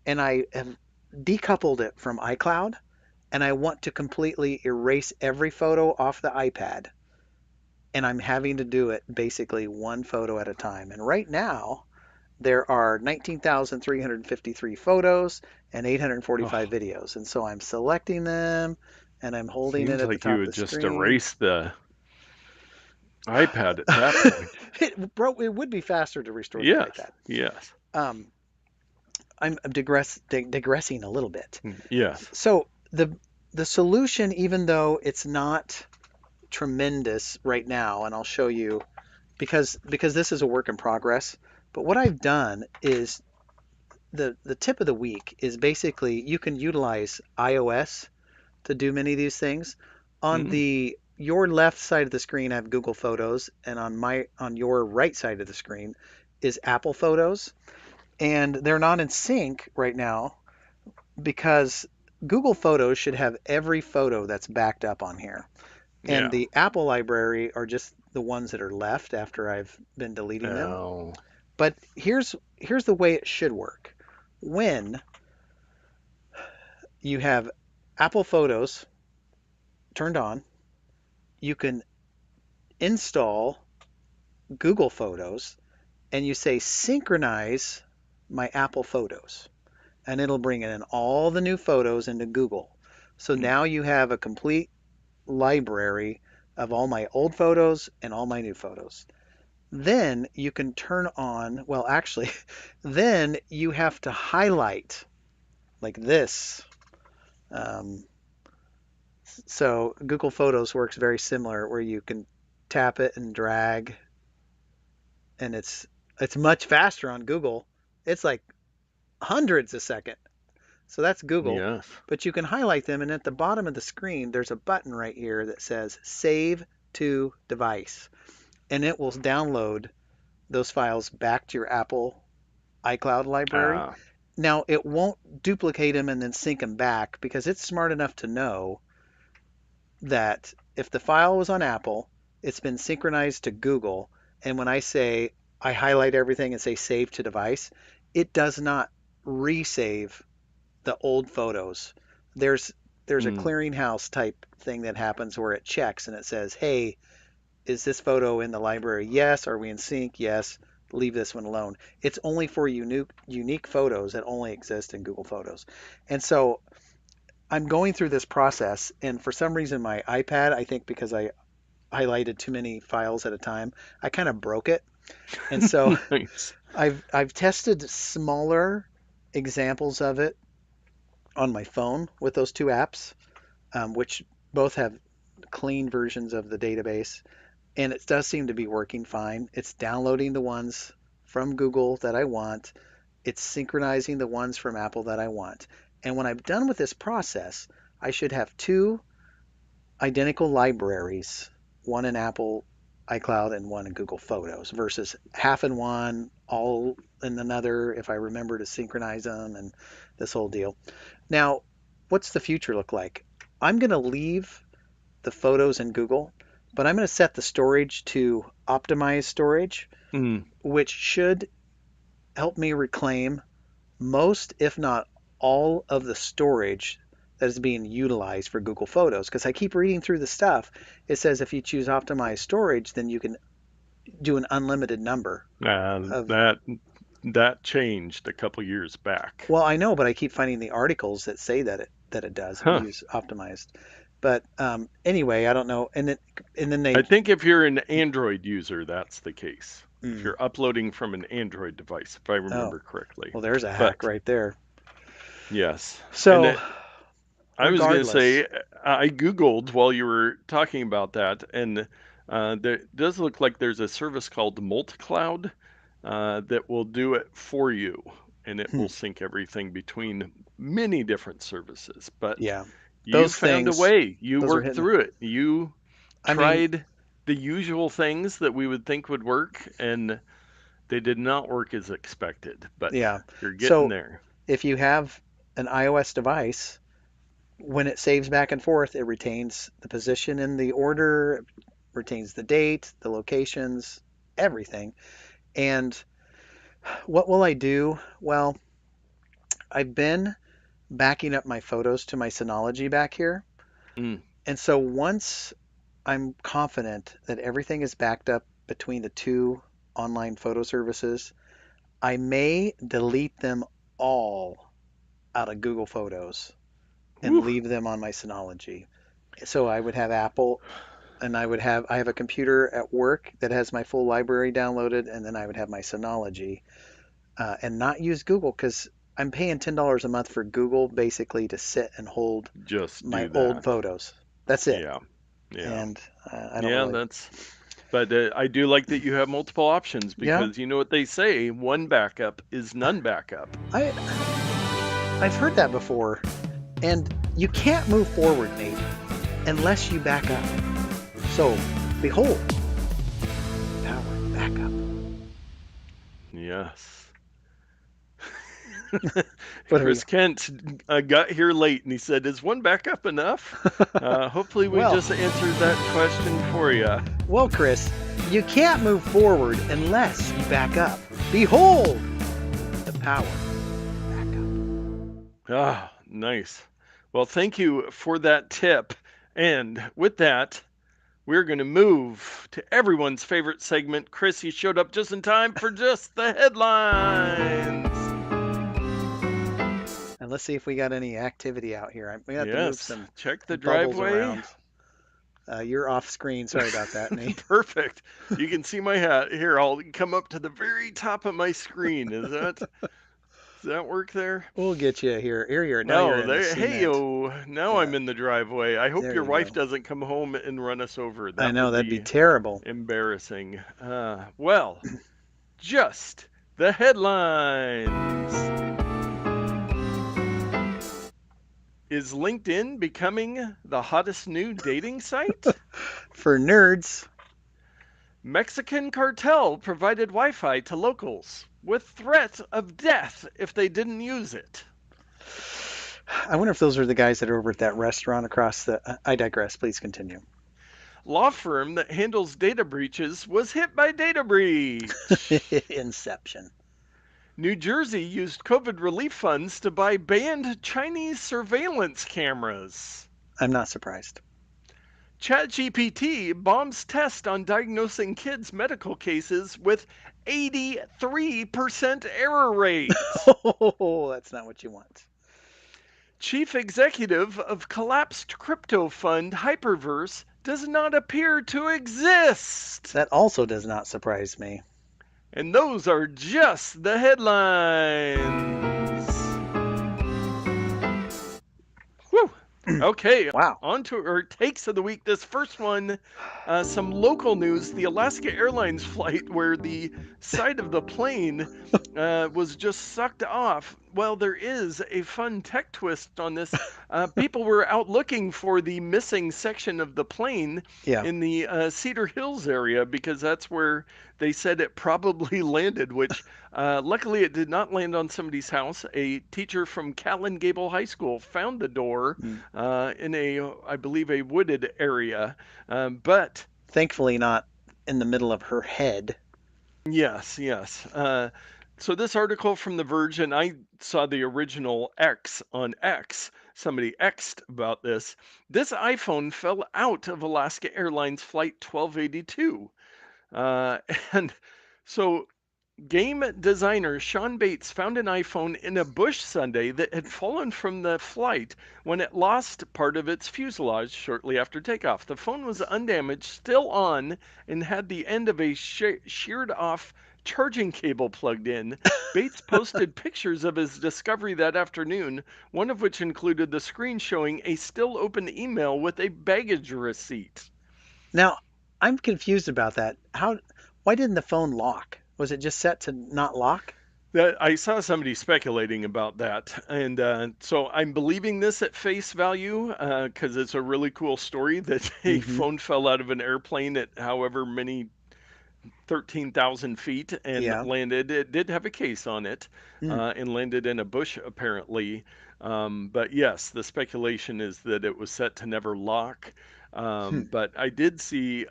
and I have decoupled it from iCloud, and I want to completely erase every photo off the iPad, and I'm having to do it basically one photo at a time. And right now, there are 19,353 photos and 845 Oh, videos. And so I'm selecting them and I'm holding it seems at the like you top of the would just screen. erase the iPad at that point. It would be faster to restore the Yes. iPad. Yes. Um, I'm digressing a little bit. Yes. So the solution, even though it's not tremendous right now, and I'll show you because this is a work in progress. But what I've done is the tip of the week is basically you can utilize iOS to do many of these things. On Mm, the your left side of the screen, I have Google Photos, and on your right side of the screen is Apple Photos, and they're not in sync right now because Google Photos should have every photo that's backed up on here. And yeah. the Apple library are just the ones that are left after I've been deleting them. Oh. But here's the way it should work. When you have Apple Photos turned on, you can install Google Photos and you say synchronize my Apple Photos, and it'll bring in all the new photos into Google. So Mm, now you have a complete library of all my old photos and all my new photos. Then you can turn on, well, actually, then you have to highlight like this. Um, so Google Photos works very similar where you can tap it and drag, and it's much faster on Google. It's like hundreds a second. So that's Google. yes. But you can highlight them, and at the bottom of the screen, there's a button right here that says Save to Device, and it will download those files back to your Apple iCloud library. Ah. Now, it won't duplicate them and then sync them back because it's smart enough to know that if the file was on Apple, it's been synchronized to Google. And when I say I highlight everything and say save to device, it does not resave the old photos. There's there's a Mm, clearinghouse type thing that happens where it checks and it says, "Hey, is this photo in the library? Yes. Are we in sync? Yes. Leave this one alone." It's only for unique photos that only exist in Google Photos. And so I'm going through this process, and for some reason my iPad, I think because I highlighted too many files at a time, I kind of broke it. And so Nice. I've tested smaller examples of it on my phone with those two apps, which both have clean versions of the database, and it does seem to be working fine. It's downloading the ones from Google that I want. It's synchronizing the ones from Apple that I want. And when I'm done with this process, I should have two identical libraries, one in Apple iCloud and one in Google Photos, versus half in one, all in another, if I remember to synchronize them and this whole deal. Now, what's the future look like? I'm going to leave the photos in Google, but I'm going to set the storage to optimize storage, Mm, which should help me reclaim most, if not all, of the storage that is being utilized for Google Photos. Because I keep reading through the stuff. It says if you choose optimized storage, then you can do an unlimited number of. that that changed a couple years back. Well, I know, but I keep finding the articles that say that it does if you Huh. use optimized. But anyway, I don't know. And then I they. think if you're an Android user, that's the case. If Mm, you're uploading from an Android device, if I oh, remember correctly. well, there's a hack But right there. yes. And So, I was going to regardless. say, I Googled while you were talking about that, and there does look like there's a service called Multicloud that will do it for you, and it Hmm, will sync everything between many different services. But yeah, you those found a things, way. You those are worked hitting. through it. You I mean, tried the usual things that we would think would work, and they did not work as expected. But yeah. you're getting So there. if you have an iOS device, when it saves back and forth, it retains the position in the order, retains the date, the locations, everything. And what will I do? Well, I've been backing up my photos to my Synology back here. Mm, And so once I'm confident that everything is backed up between the two online photo services, I may delete them all out of Google Photos and whew, leave them on my Synology. So I would have Apple, and I have a computer at work that has my full library downloaded, and then I would have my Synology, and not use Google because I'm paying $10 a month for Google basically to sit and hold just my do old that. photos. That's it. Yeah. Yeah. And I don't Yeah, really. that's but I do like that you have multiple options Yeah, because you know what they say, one backup is none backup. I I've heard that before, and you can't move forward, Nate, unless you back up. So, behold, power backup. Yes. What are we? Chris Kent got here late and he said, "Is one backup enough?" Hopefully, we Well, just answered that question for you. well, Chris, you can't move forward unless you back up. Behold, the power backup. Ah, nice. Well, thank you for that tip. And with that, we're going to move to everyone's favorite segment. Chris, you showed up just in time for just the headlines. And let's see if we got any activity out here. I'm gonna have to move Yes, some check the bubbles driveway. around. You're off screen. Sorry about that, Nate. Perfect. You can see my hat. Here, I'll come up to the very top of my screen. Does that work there? We'll get you here. Here. Now you're Oh, in the there. Hey, cement. yo. Now Yeah, I'm in the driveway. I hope there your you wife go. doesn't come home and run us over. I That know would that'd be be terrible. embarrassing. Well, just the headlines. Is LinkedIn becoming the hottest new dating site? For nerds, Mexican cartel provided Wi Fi to locals with threat of death if they didn't use it. I wonder if those are the guys that are over at that restaurant across the. I digress. Please continue. Law firm that handles data breaches was hit by data breach. Inception. New Jersey used COVID relief funds to buy banned Chinese surveillance cameras. I'm not surprised. ChatGPT bombs test on diagnosing kids' medical cases with 83% error rate. Oh, that's not what you want. Chief executive of collapsed crypto fund Hyperverse does not appear to exist. That also does not surprise me. And those are just the headlines. Whew. Okay, Wow. on to our takes of the week. This first one, some local news. The Alaska Airlines flight where the side of the plane was just sucked off. Well, there is a fun tech twist on this. People were out looking for the missing section of the plane Yeah. in the Cedar Hills area because that's where they said it probably landed, which luckily it did not land on somebody's house. A teacher from Callan Gable High School found the door Mm. in I believe, a wooded area. But Thankfully, not in the middle of her head. yes, yes. So this article from The Verge, and I saw the original X on X. Somebody X'd about this. This iPhone fell out of Alaska Airlines Flight 1282. Uh, and so game designer Sean Bates found an iPhone in a bush Sunday that had fallen from the flight when it lost part of its fuselage shortly after takeoff. The phone was undamaged, still on, and had the end of a sheared off charging cable plugged in. Bates posted pictures of his discovery that afternoon, one of which included the screen showing a still open email with a baggage receipt. Now, I'm confused about that. Why didn't the phone lock? Was it just set to not lock? That I saw somebody speculating about that, and so I'm believing this at face value because it's a really cool story that a Mm-hmm. phone fell out of an airplane at however many 13,000 feet and Yeah. landed. It did have a case on it Mm. and landed in a bush apparently. But yes, the speculation is that it was set to never lock. Hmm. But I did see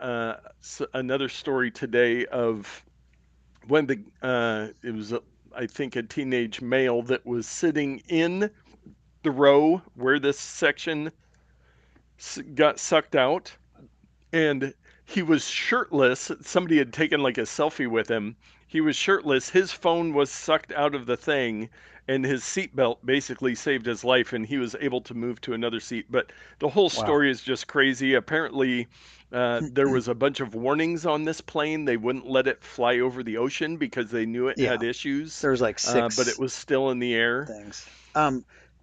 another story today of when it was I think a teenage male that was sitting in the row where this section got sucked out, and he was shirtless. Somebody had taken like a selfie with him. He was shirtless. His phone was sucked out of the thing, and his seatbelt basically saved his life, and he was able to move to another seat. But the whole Wow. story is just crazy. Apparently, there was a bunch of warnings on this plane. They wouldn't let it fly over the ocean because they knew it Yeah. had issues, There was like but it six was still in the air. things.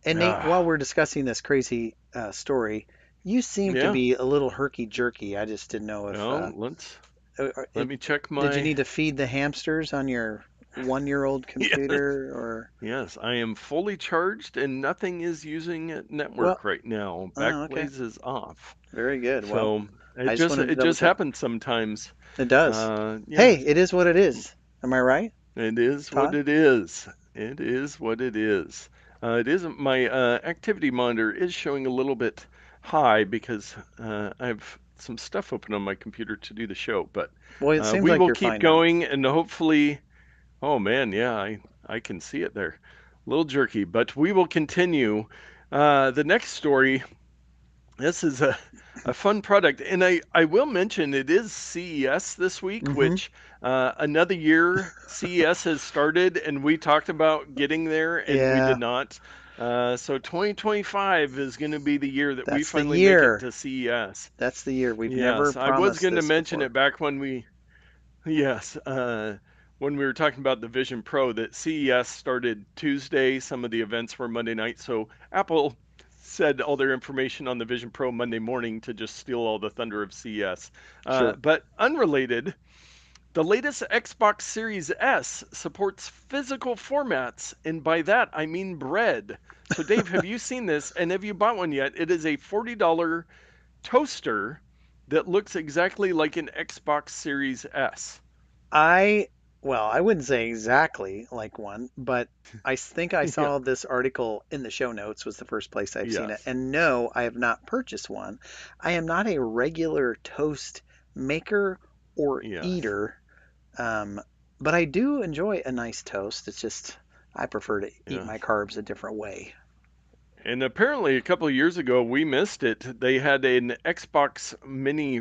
And Nate, while Ah, we're discussing this crazy story, you seem to yeah. be a little herky jerky. I just didn't know if Well, let's uh, let it, me check did you my. need to feed the hamsters on your 1-year-old Yeah. computer or Yes, I am fully charged and nothing is using well, network right now. oh, okay. Backblaze is off. Very good. Well, So I just wanted to it double just check. happens sometimes. It does. Hey, Yeah, it is what it is. Am I right, it is what Todd? it is. It is what it is. It isn't my activity monitor is showing a little bit high because I have some stuff open on my computer to do the show, but Well, it seems we like will you're keep fine now. going and hopefully. Oh man, yeah, I can see it there. A little jerky, but we will continue. The next story, this is a fun product, and I will mention it is CES this week, Mm-hmm. which another year CES has started, and we talked about getting there, and we Yeah, did not. So 2025 is going to be the year that we that's the finally make it year. to CES. That's the year. We've never Yes, I was promised going to this mention before. it back when we Yes, when we were talking about the Vision Pro, that CES started Tuesday. Some of the events were Monday night. So Apple said all their information on the Vision Pro Monday morning to just steal all the thunder of CES. Sure. But unrelated, the latest Xbox Series S supports physical formats, and by that I mean bread. So Dave, have you seen this? And have you bought one yet? It is a $40 toaster that looks exactly like an Xbox Series S. I, well, I wouldn't say exactly like one, but I think I Yeah. saw this article in the show notes was the first place I've seen it. Yes. And no, I have not purchased one. I am not a regular toast maker or Yes. eater, um, but I do enjoy a nice toast. It's just I prefer to eat my Yes. carbs a different way. And apparently, a couple of years ago, we missed it. They had an Xbox mini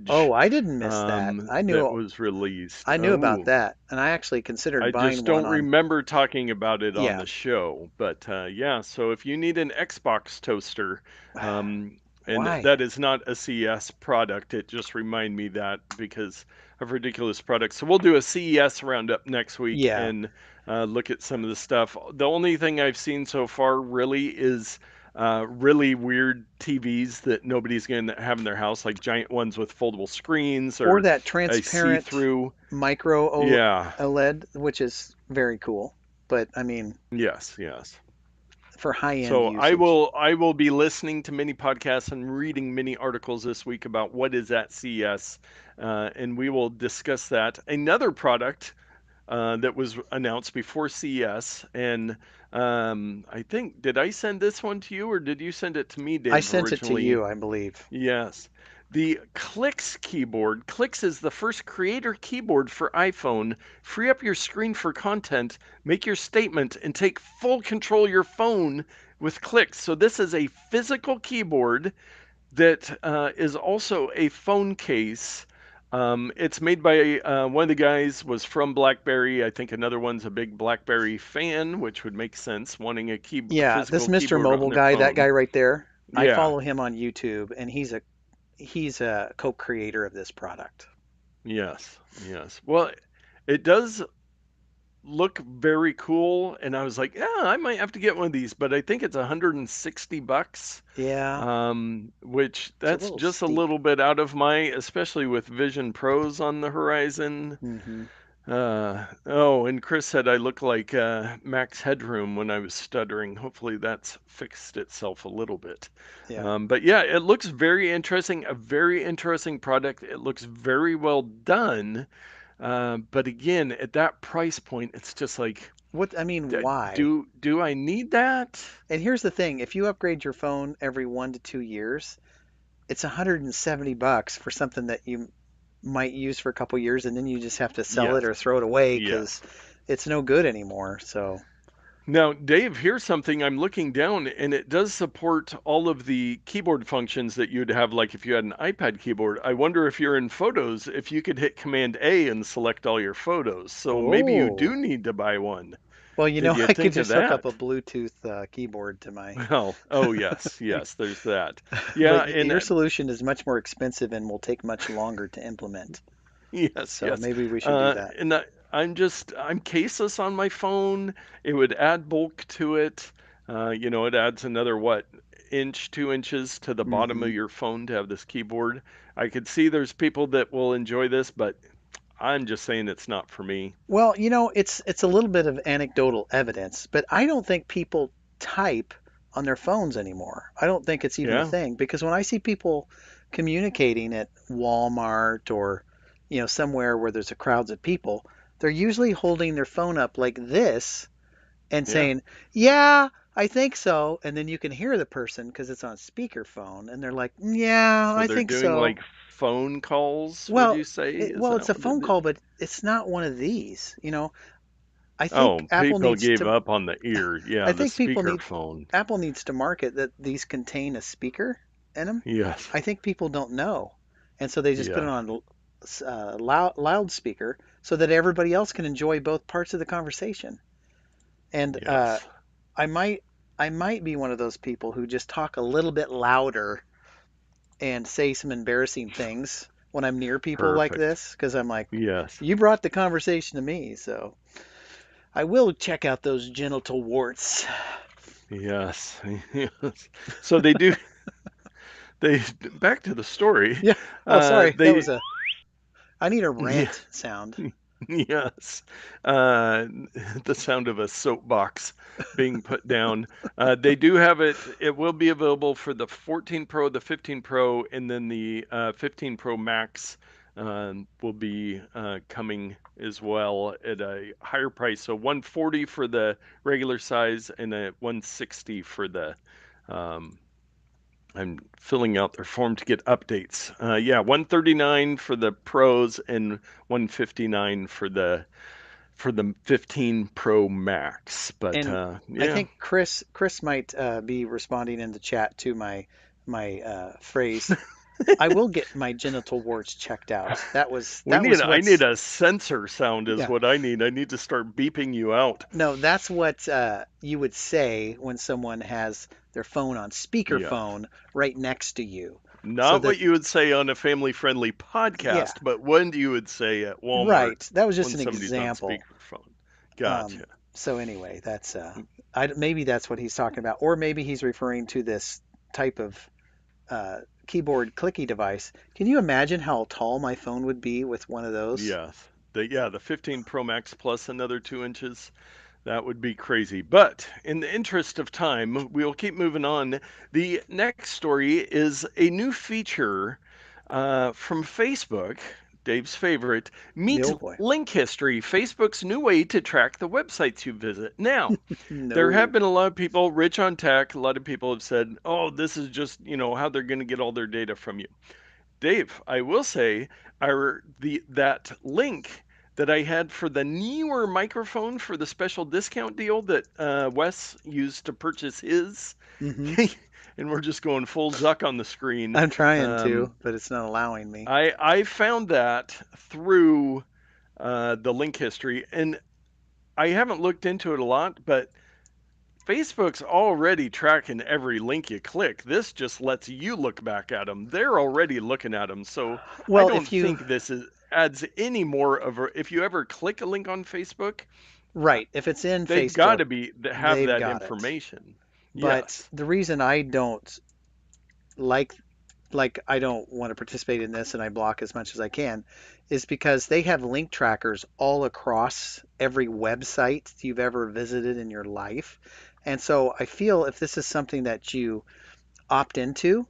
Oh, fridge I didn't miss that. that was released. I knew about Oh, that, and I actually considered I buying just one don't on. remember talking about it on Yeah. the show. But yeah, so if you need an Xbox toaster, And Why? that is not a CES product. It just reminded me that because of ridiculous products. So we'll do a CES roundup next week Yeah. and look at some of the stuff. The only thing I've seen so far really is really weird TVs that nobody's going to have in their house, like giant ones with foldable screens Or or that a transparent see-through. micro Yeah. OLED, which is very cool. But I mean, Yes. Yes. for high-end So usage. I will be listening to many podcasts and reading many articles this week about what is at CES, and we will discuss that. Another product that was announced before CES, and I think did I send this one to you or did you send it to me, I Dave, sent it to originally? you, I believe. Yes. The Clicks keyboard. Clicks is the first creator keyboard for iPhone. Free up your screen for content, make your statement, and take full control of your phone with Clicks. So this is a physical keyboard that is also a phone case. It's made by one of the guys was from BlackBerry. I think another one's a big BlackBerry fan, which would make sense, wanting a Yeah, this physical Mr. keyboard on Mobile their guy, that phone. guy right there, I Yeah. follow him on YouTube, and he's a co-creator of this product. Yes, yes. Well, it does look very cool, and I was like, yeah, I might have to get one of these, but I think it's $160, Yeah, which it's a that's little just a steep. little bit out of my, especially with Vision Pros on the horizon. Hmm. Oh, and Chris said I look like Max Headroom when I was stuttering. Hopefully that's fixed itself a little bit. Yeah. But yeah, it looks very interesting, a very interesting product. It looks very well done. But again, at that price point, it's just like, What I mean, why? do I need that? And here's the thing, if you upgrade your phone every 1 to 2 years, it's $170 for something that you might use for a couple years, and then you just have to sell it Yes, or throw it away because yes. it's no good anymore. So, Now, Dave, here's something I'm looking down, and it does support all of the keyboard functions that you'd have, like if you had an iPad keyboard. I wonder if you're in Photos, if you could hit Command A and select all your photos. So maybe you oh, do need to buy one. well, Did you I could think of just hook up a that? Bluetooth keyboard to my. Well, oh yes, yes, there's that. Yeah, But and your solution is much more expensive and will take much longer to implement. yes, So yes. maybe we should do that. I'm caseless on my phone. It would add bulk to it. It adds another what, inch, 2 inches to the bottom Hmm. of your phone to have this keyboard. I could see there's people that will enjoy this, but I'm just saying it's not for me. Well, it's a little bit of anecdotal evidence, but I don't think people type on their phones anymore. I don't think it's even a Yeah, thing because when I see people communicating at Walmart or somewhere where there's a crowds of people, they're usually holding their phone up like this and yeah. saying, "Yeah, I think so," and then you can hear the person because it's on speakerphone, and they're like, "Yeah, So I they're think doing so." like phone calls, would Well, you say? it, Is well, that it's a what it phone is? call, but it's not one of these. I think Oh, Apple people needs gave to up on the ear. I Yeah, the think people speaker need phone. Apple needs to market that these contain a speaker in them. Yes, I think people don't know, and so they just put it yes, on loudspeaker so that everybody else can enjoy both parts of the conversation. And yes. I might I might be one of those people who just talk a little bit louder and say some embarrassing things when I'm near people like Perfect. this because I'm like, Yes. you brought the conversation to me, so I will check out those genital warts. Yes. Yes. So they do they back to the story. Yeah. Oh, sorry. That They was a. I need a yeah, rant sound. yes. Uh the sound of a soapbox being put down. They do have it. It will be available for the 14 Pro, the 15 Pro, and then the 15 Pro Max will be coming as well at a higher price. So 140 for the regular size and a 160 for the um, I'm filling out their form to get updates. Yeah, 139 for the pros and 159 for the 15 Pro Max. But And I yeah, think Chris might be responding in the chat to my phrase. I will get my genital warts checked out. We That need was I need what's a sensor sound is yeah. what I need. I need to start beeping you out. No, that's what you would say when someone has their phone on Yeah. speakerphone right next to you. So Not that what you would say on a family-friendly yeah, podcast, but what you would say at Walmart right. That was just when an somebody's on example. speakerphone. Um, Gotcha. so anyway, that's maybe that's what he's talking about, or maybe he's referring to this type of keyboard clicky device. Can you imagine how tall my phone would be with one of those? Yes. The 15 Pro Max plus another 2 inches. That would be crazy. But in the interest of time, we'll keep moving on. The next story is a new feature from Facebook, Dave's favorite. Meet No boy. link history, Facebook's new way to track the websites you visit. Now, there have No. been a lot of people rich on tech. A lot of people have said, "Oh, this is just how they're going to get all their data from you." Dave, I will say, that link that I had for the newer microphone for the special discount deal that Wes used to purchase his, Hmm. and we're just going full Zuck on the screen. I'm trying to, Um, but it's not allowing me. I found that through the link history, and I haven't looked into it a lot, but Facebook's already tracking every link you click. This just lets you look back at them. They're already looking at them. So I Well, don't if you think adds any more of a. If you ever click a link on Facebook, right, if it's in they've got Facebook, to have they've that got it. information. But Yes. the reason I don't like I don't want to participate in this and I block as much as I can is because they have link trackers all across every website you've ever visited in your life. And so I feel if this is something that you opt into,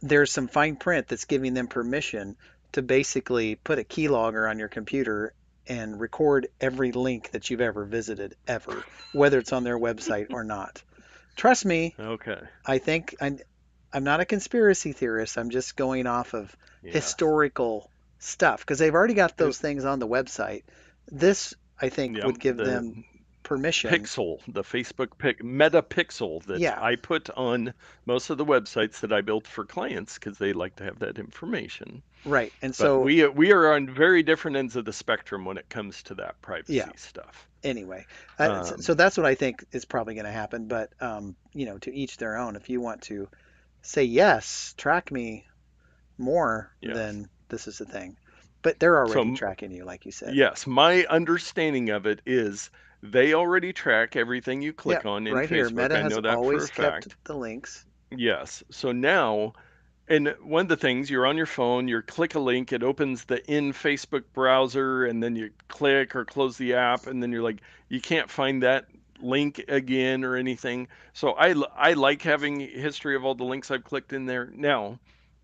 there's some fine print that's giving them permission to basically put a keylogger on your computer and record every link that you've ever visited ever, whether it's on their website or not. Trust me, Okay. I think I'm not a conspiracy theorist. I'm just going off of Yes. historical stuff because they've already got It, those things on the website. This, I think, yeah. would give The them permission. pixel, the Facebook meta pixel that Yeah, I put on most of the websites that I built for clients because they like to have that information. right. And But so, we are on very different ends of the spectrum when it comes to that yeah, privacy stuff. anyway, so Um, that's what I think is probably going to happen. But, to each their own. If you want to say, yes, track me more, yes. then this is the thing. But they're So already tracking you, like you said. yes, my understanding of it is they already track everything you Yeah, click on in right here. Facebook. Meta I has know that for a always kept fact. the links. Yes. So now, and one of the things, you're on your phone, you click a link, it opens the in Facebook browser, and then you click or close the app, and then you're like, you can't find that link again or anything. So I like having history of all the links I've clicked in there. Now,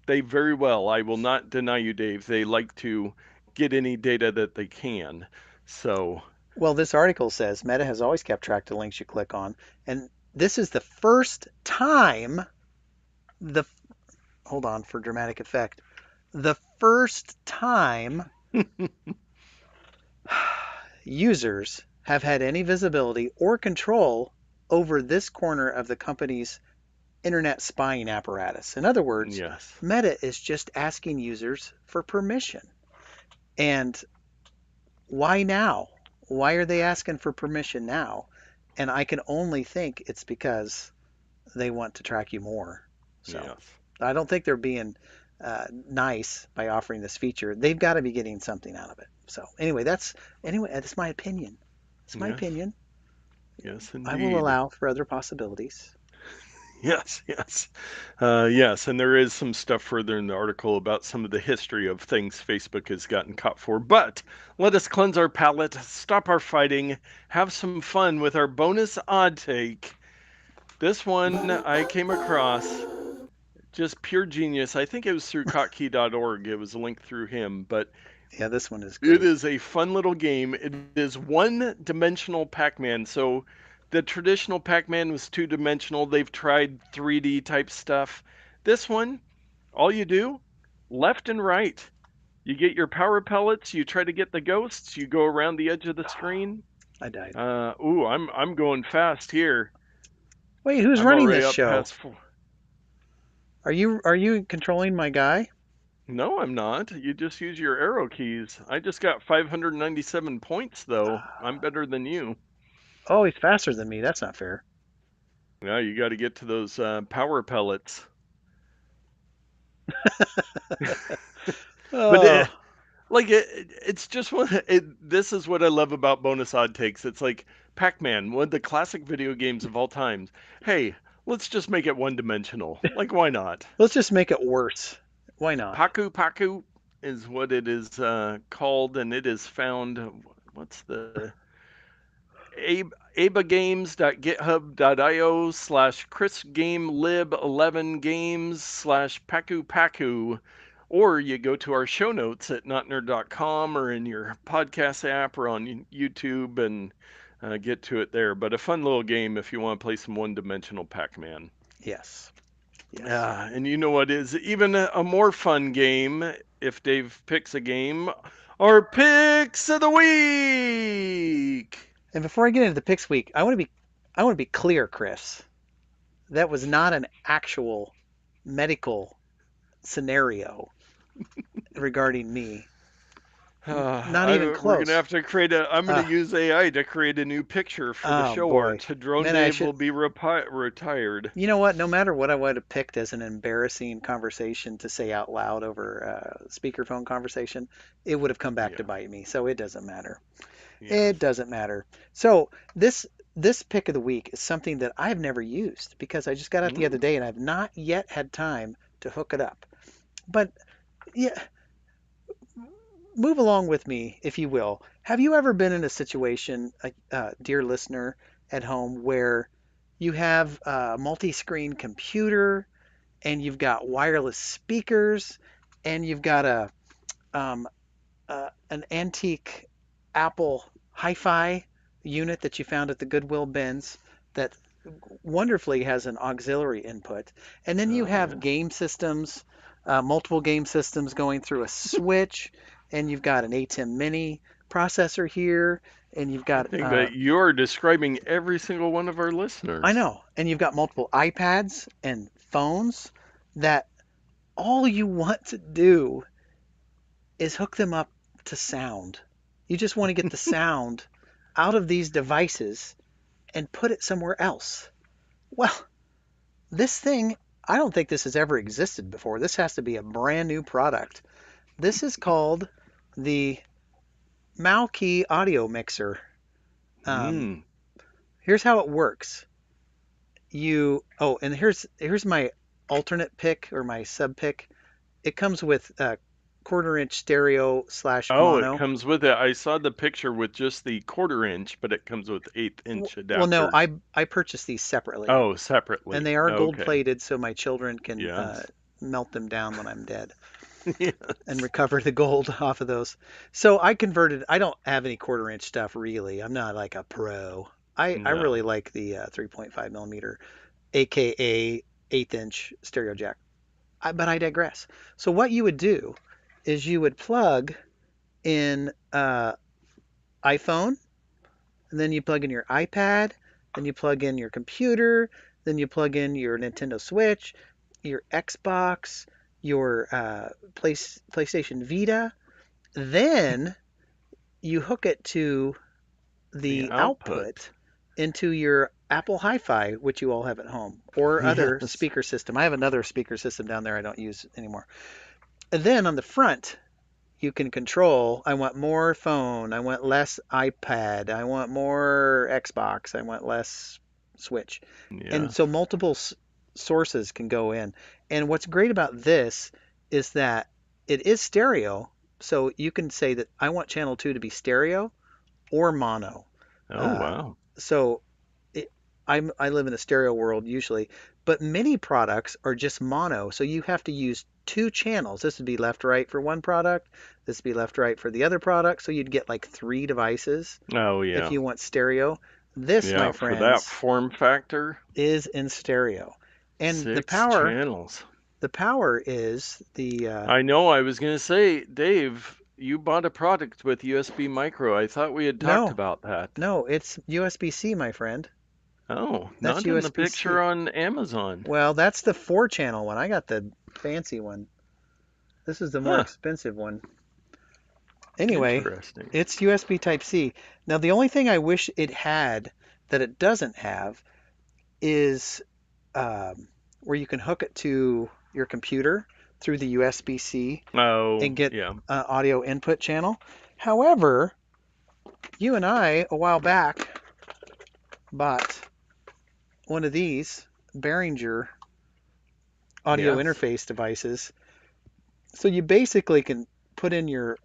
they very well, I will not deny you, Dave, they like to get any data that they can. So, Well, this article says Meta has always kept track of the links you click on, and this is the first time the hold on for dramatic effect. The first time users have had any visibility or control over this corner of the company's internet spying apparatus. In other words, yes. Meta is just asking users for permission. And why now? Why are they asking for permission now? And I can only think it's because they want to track you more. So Yes. I don't think they're being nice by offering this feature. They've got to be getting something out of it. So that's my opinion. It's my Yes. opinion. Yes, I will indeed. allow for other possibilities. Yes, yes. Yes, and there is some stuff further in the article about some of the history of things Facebook has gotten caught for. But let us cleanse our palate, stop our fighting, have some fun with our bonus odd take. This one I came across just pure genius. I think it was through cotkey.org. It was linked through him, but Yeah, this one is it great. is a fun little game. It is one-dimensional Pac-Man. So the traditional Pac-Man was two-dimensional. They've tried 3D type stuff. This one, all you do, left and right. You get your power pellets. You try to get the ghosts. You go around the edge of the screen. I died. I'm going fast here. Wait, who's I'm running already this up show? past four. Are you controlling my guy? No, I'm not. You just use your arrow keys. I just got 597 points, though. I'm better than you. Oh, he's faster than me. That's not fair. Yeah, you got to get to those power pellets. But Oh, it's just this is what I love about bonus odd takes. It's like Pac-Man, one of the classic video games of all times. Hey, let's just make it one dimensional. Like, why not? let's just make it worse. Why not? Paku Paku is what it is called, and it is found. What's the abagames.github.io/chrisgamelib11games/paku paku, or you go to our show notes at notnerd.com or in your podcast app or on YouTube and get to it there. But a fun little game if you want to play some one-dimensional Pac-Man. Yes. Yes. And you know what is even a more fun game if Dave picks a game? Our picks of the week. And before I get into the picks week, I want to be clear, Chris. That was not an actual medical scenario regarding me. Not even We're gonna close. have to create a. I'm gonna Uh, use AI to create a new picture for the oh show boy. art. Drone Man, I Dave should. will be retired. You know what? No matter what I would have picked as an embarrassing conversation to say out loud over a speakerphone conversation, it would have come back to Yeah. bite me. So it doesn't matter. Yes. It doesn't matter. So this pick of the week is something that I've never used because I just got out the other Mm. day and I've not yet had time to hook it up. But yeah, move along with me, if you will. Have you ever been in a situation, dear listener at home, where you have a multi-screen computer and you've got wireless speakers and you've got um, an antique Apple hi-fi unit that you found at the Goodwill bins that wonderfully has an auxiliary input. And then you Oh have yes. game systems, multiple game systems going through a switch, and you've got an ATEM Mini processor here, and you've I got, think that you're describing every single one of our I listeners. know, and you've got multiple iPads and phones that all you want to do is hook them up to sound. You just want to get the sound out of these devices and put it somewhere else. Well, this thing, I don't think this has ever existed before. This has to be a brand new product. This is called the Moukey audio mixer. Um, Mm. here's how it works. And here's my alternate pick or my sub pick. It comes with a quarter inch stereo slash Oh, it mono. comes with it. I saw the picture with just the quarter inch, but it comes with eighth inch Well, no, adapters. I purchased these separately, Oh, and separately. they are gold Okay. plated, so my children can Yes. melt them down when I'm dead and Yes. recover the gold off of those. So I converted. I don't have any quarter inch stuff really. I'm not like a pro. I really No. like the 3.5 millimeter, aka eighth inch stereo jack. But I digress. So what you would do is you would plug in iPhone, and then you plug in your iPad, then you plug in your computer, then you plug in your Nintendo Switch, your Xbox, your PlayStation Vita. Then you hook it to The the output. output into your Apple Hi-Fi, which you all have at home, or other Yes. speaker system. I have another speaker system down there I don't use anymore. And then on the front, you can control. I want more phone. I want less iPad. I want more Xbox. I want less Switch. And so Yes. multiple sources can go in. And what's great about this is that it is stereo. So you can say that I want channel 2 to be stereo or mono. Oh, Uh, wow. so it, I live in a stereo world usually, but many products are just mono. So you have to use two channels. This would be left right for one product. This would be left right for the other product. So you'd get like three devices Oh, if yeah. you want stereo. This, my Yeah, for that friends, form factor, is in stereo. And six channels. the power is the I know I was going to say, Dave, you bought a product with USB micro. I thought we had talked no, about that. no, it's USB-C, my friend. Oh, That's not in the picture USB-C. on Amazon. Well, that's the four channel one. I got the fancy one. This is the more Huh. expensive one. Anyway, Interesting. it's USB Type-C. Now, the only thing I wish it had that it doesn't have is where you can hook it to your computer through the USB-C Oh, and get yeah. audio input channel. However, you and I, a while back, bought one of these Behringer audio Yes. interface devices. So you basically can put in your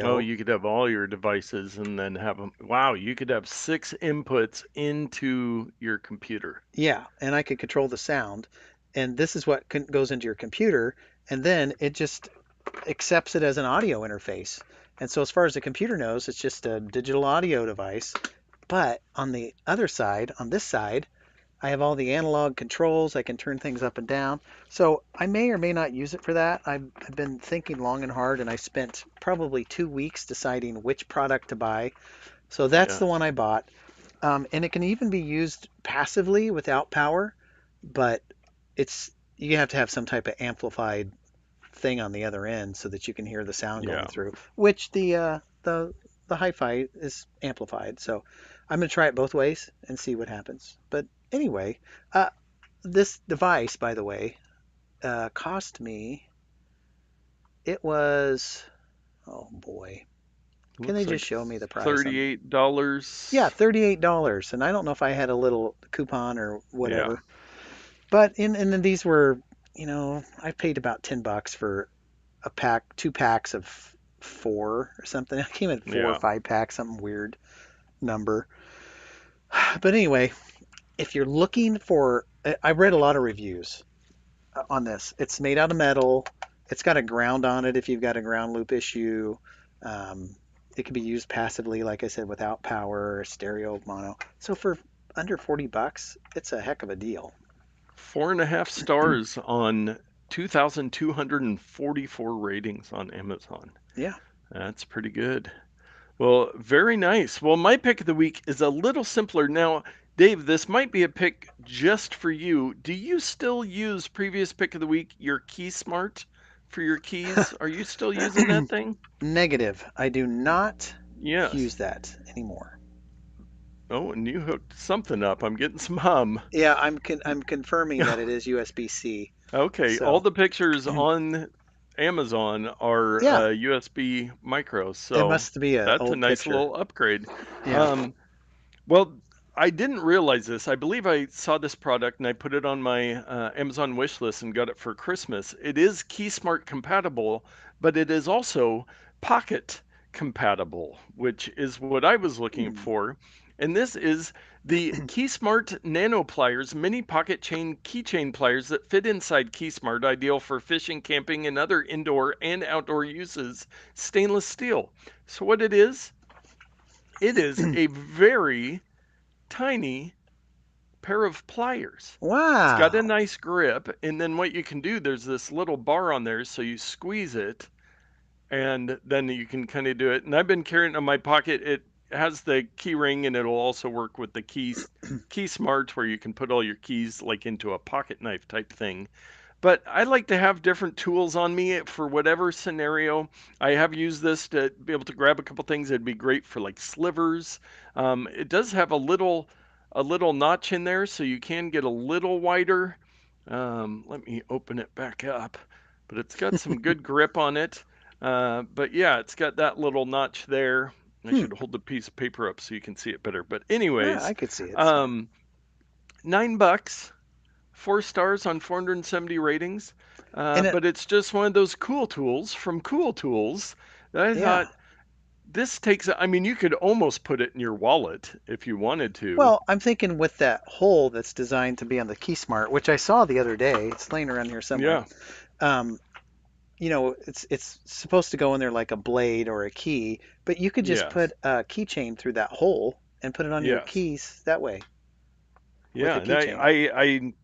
Oh, audio. you could have all your devices and then have them. Wow, you could have six inputs into your computer. Yeah, and I could control the sound. And this is what goes into your computer, and then it just accepts it as an audio interface. And so, as far as the computer knows, it's just a digital audio device. But on the other side, on this side, I have all the analog controls. I can turn things up and down. So I may or may not use it for that. I've been thinking long and hard, and I spent probably 2 weeks deciding which product to buy. So that's the one Yes. I bought. And it can even be used passively without power, but it's you have to have some type of amplified thing on the other end so that you can hear the sound going Yeah. through, which the hi-fi is amplified. So I'm gonna try it both ways and see what happens. But anyway, uh, this device, by the way, cost me. It was, oh boy, can they Looks just like show me the price on? Yeah, $38. $38, and I don't know if I had a little coupon or Yeah. whatever. But in and these were, I paid about $10 for a pack, 2 packs of four or something. I came in 4 or 5 packs, something weird number. But anyway, if you're looking for, I read a lot of reviews on this. It's made out of metal. It's got a ground on it if you've got a ground loop issue. Um, it can be used passively, like I said, without power, stereo, mono. So for under $40, it's a heck of a deal. 4.5 stars on 2,244 ratings on Amazon. Yeah. That's pretty good. Well, very nice. Well, my pick of the week is a little simpler. Now, Dave, this might be a pick just for you. Do you still use previous pick of the week, your KeySmart for your keys? Are you still using that thing? Negative. I do not use Yes. that anymore. Oh, and you hooked something up. I'm getting some hum. Yeah, I'm confirming that it is USB-C. Okay, all So, the pictures on Amazon are yeah, USB micros, it so must be an that's a old nice picture. little upgrade. Yeah. Um, Well, I didn't realize this. I believe I saw this product and I put it on my Amazon wish list and got it for Christmas. It is KeySmart compatible, but it is also Pocket compatible, which is what I was looking Hmm. for. And this is the KeySmart Nano Pliers, mini pocket chain keychain pliers that fit inside KeySmart, ideal for fishing, camping, and other indoor and outdoor uses. Stainless steel. So what it is a very tiny pair of pliers. It's got a Wow. nice grip, and then what you can do, there's this little bar on there, so you squeeze it, and then you can kind of do it. And I've been carrying it in my pocket. It has the key ring, and it'll also work with the key smart, where you can put all your keys like into a pocket knife type thing. But I like to have different tools on me for whatever scenario. I have used this to be able to grab a couple things. It'd be great for like slivers. It does have a little notch in there, so you can get a little wider. Let me open it back up, but it's got some good grip on it. But yeah, it's got that little notch there. I Hmm. should hold the piece of paper up so you can see it better. But Yeah, I anyways, could see it. So, um, $9. 4 stars on 470 ratings. and it, But it's just one of those cool tools from Cool Tools that I yeah. thought this takes. I mean, you could almost put it in your wallet if you wanted to. Well, I'm thinking with that hole that's designed to be on the KeySmart, which I saw the other day. It's laying around here somewhere. Yeah. Um, it's supposed to go in there like a blade or a key, but you could just Yes. put a keychain through that hole and put it on your Yes. keys that way with Yeah. a And keychain.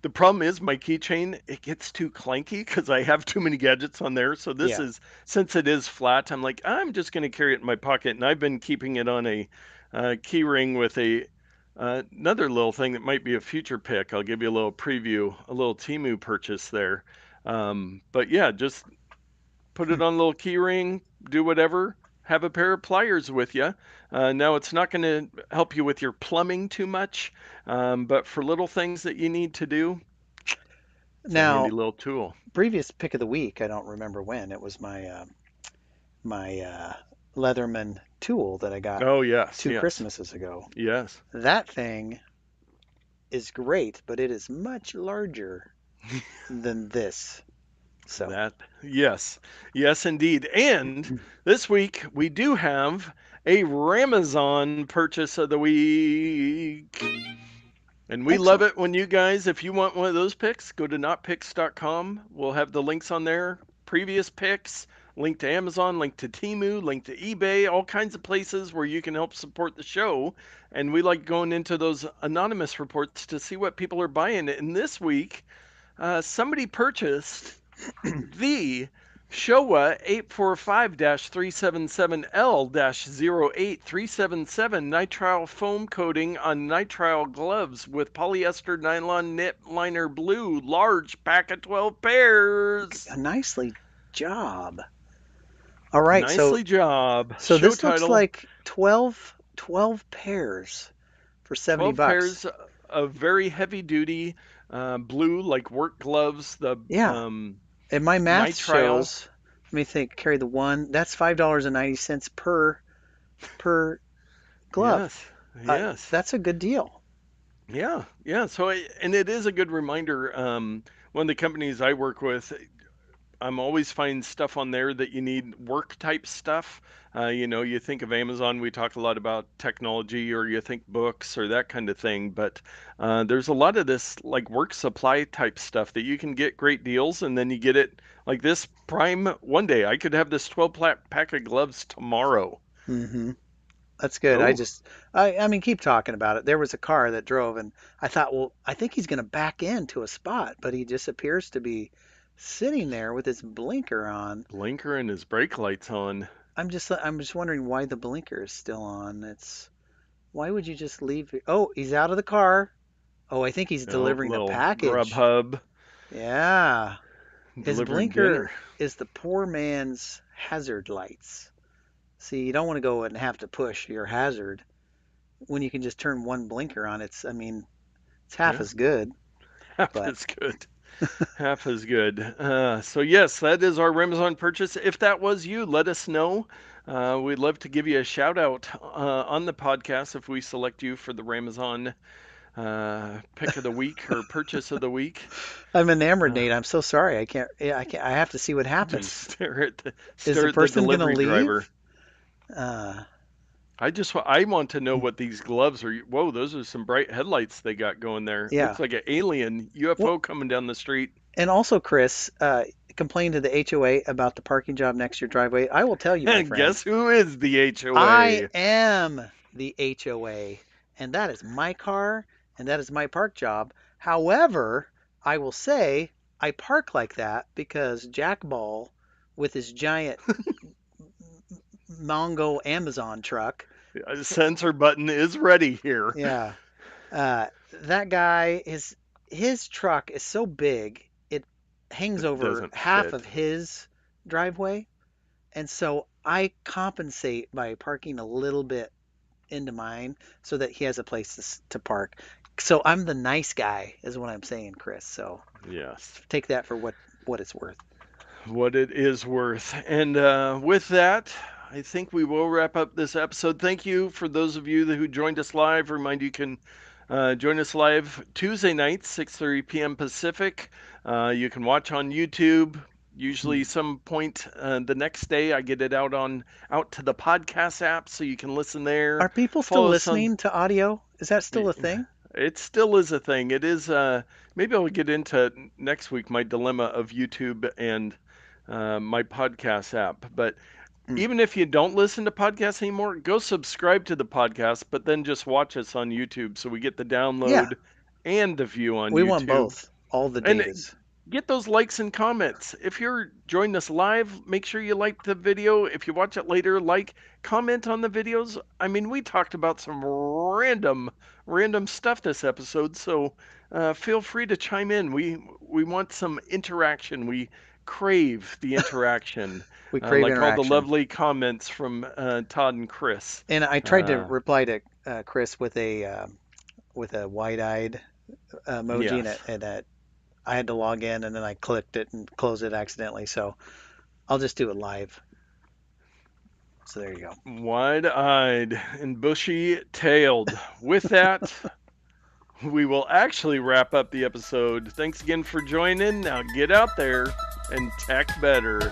the problem is my keychain, it gets too clanky because I have too many gadgets on there. So this Yeah. is, since it is flat, I'm like, I'm just going to carry it in my pocket. And I've been keeping it on a key ring with another little thing that might be a future pick. I'll give you a little preview, a little Timu purchase there. But yeah, just put it on a little key ring, do whatever. Have a pair of pliers with you. Now, it's not going to help you with your plumbing too much, but for little things that you need to do, it's a handy Now, little tool. previous pick of the week, I don't remember when. It was my Leatherman tool that I got Oh, yes, two yes, Christmases ago. yes. That thing is great, but it is much larger than this. So, That, yes, yes, indeed. And this week we do have a Ramazon purchase of the week. And we love excellent. it when you guys, if you want one of those picks, go to notpicks.com. We'll have the links on there. Previous picks, link to Amazon, link to Temu, link to eBay, all kinds of places where you can help support the show. And we like going into those anonymous reports to see what people are buying. And this week, somebody purchased the Showa 845-377L-08377 nitrile foam coating on nitrile gloves with polyester nylon knit liner blue, large pack of 12 pairs. Nicely job. All right, so Nicely job. so Show this looks title, like 12 pairs for 70 12 bucks. pairs of very heavy duty blue, like work gloves, the Yeah, and my math nitrile. shows, let me think, carry the one, that's $5.90 per glove. Yes, yes. That's a good deal. Yeah, yeah. And it is a good reminder. One of the companies I work with, I'm always finding stuff on there that you need work type stuff. You think of Amazon, we talk a lot about technology, or you think books or that kind of thing. But there's a lot of this like work supply type stuff that you can get great deals, and then you get it like this Prime one day. I could have this 12 pack of gloves tomorrow. Hmm. That's good. Oh, I mean, keep talking about it. There was a car that drove, and I thought, well, I think he's going to back into a spot, but he just appears to be sitting there with his blinker on. blinker and his brake lights on. I'm just wondering why the blinker is still on. Why would you just leave? Oh, he's out of the car. Oh, I think he's Oh, delivering the little package. Grubhub Yeah. His delivering blinker dinner. is the poor man's hazard lights. See, you don't want to go and have to push your hazard when you can just turn one blinker on. I mean, it's half Yeah, as good, half but as good. Half as good. So yes, that is our Amazon purchase. If that was you, let us know. We'd love to give you a shout out on the podcast if we select you for the Amazon pick of the week or purchase of the week. I'm enamored, Uh, Nate. I'm so sorry. I can't. Yeah, I can't. I have to see what just happens. Is stare the at the person gonna delivery driver. leave? Uh, I want to know what these gloves are. Whoa, those are some bright headlights they got going there. yeah. Looks like an alien Well, UFO coming down the street. and also, Chris, complained to the HOA about the parking job next to your driveway. I will tell you, my friend, Guess who is the I HOA? am the HOA, and that is my car, and that is my park job. However, I will say I park like that because Jack Ball, with his giant Mongo Amazon truck, Sensor button is ready here. yeah, that guy, his truck is so big it hangs It over doesn't half fit. of his driveway, and so I compensate by parking a little bit into mine so that he has a place to park. So I'm the nice guy, is what I'm saying, Chris. So Yes, take that for what it's worth. what it is worth. And with that, I think we will wrap up this episode. Thank you for those of you who joined us live. Remind you can join us live Tuesday nights, 6:30 p.m. Pacific. You can watch on YouTube. Usually, some point the next day, I get it out to the podcast app, so you can listen there. Are people still Follow us on. listening to audio? Is that still a thing? It still is a thing. It is. Maybe I'll get into next week my dilemma of YouTube and my podcast app. But Mm. even if you don't listen to podcasts anymore, go subscribe to the podcast, but then just watch us on YouTube so we get the Yeah, download and the view on we want YouTube. both. All the And datas. get those likes and comments. If you're joining us live, make sure you like the video. If you watch it later, comment on the videos. I mean, we talked about some random stuff this episode, so feel free to chime in. We want some interaction. We crave the interaction, We crave like all the interaction. lovely comments from Todd and Chris. And I tried to Uh, reply to Chris with a wide-eyed emoji, yes. I had to log in, and then I clicked it and closed it accidentally. So I'll just do it live. So there you go. Wide-eyed and bushy-tailed. With that, we will actually wrap up the episode. Thanks again for joining. Now get out there and tack better.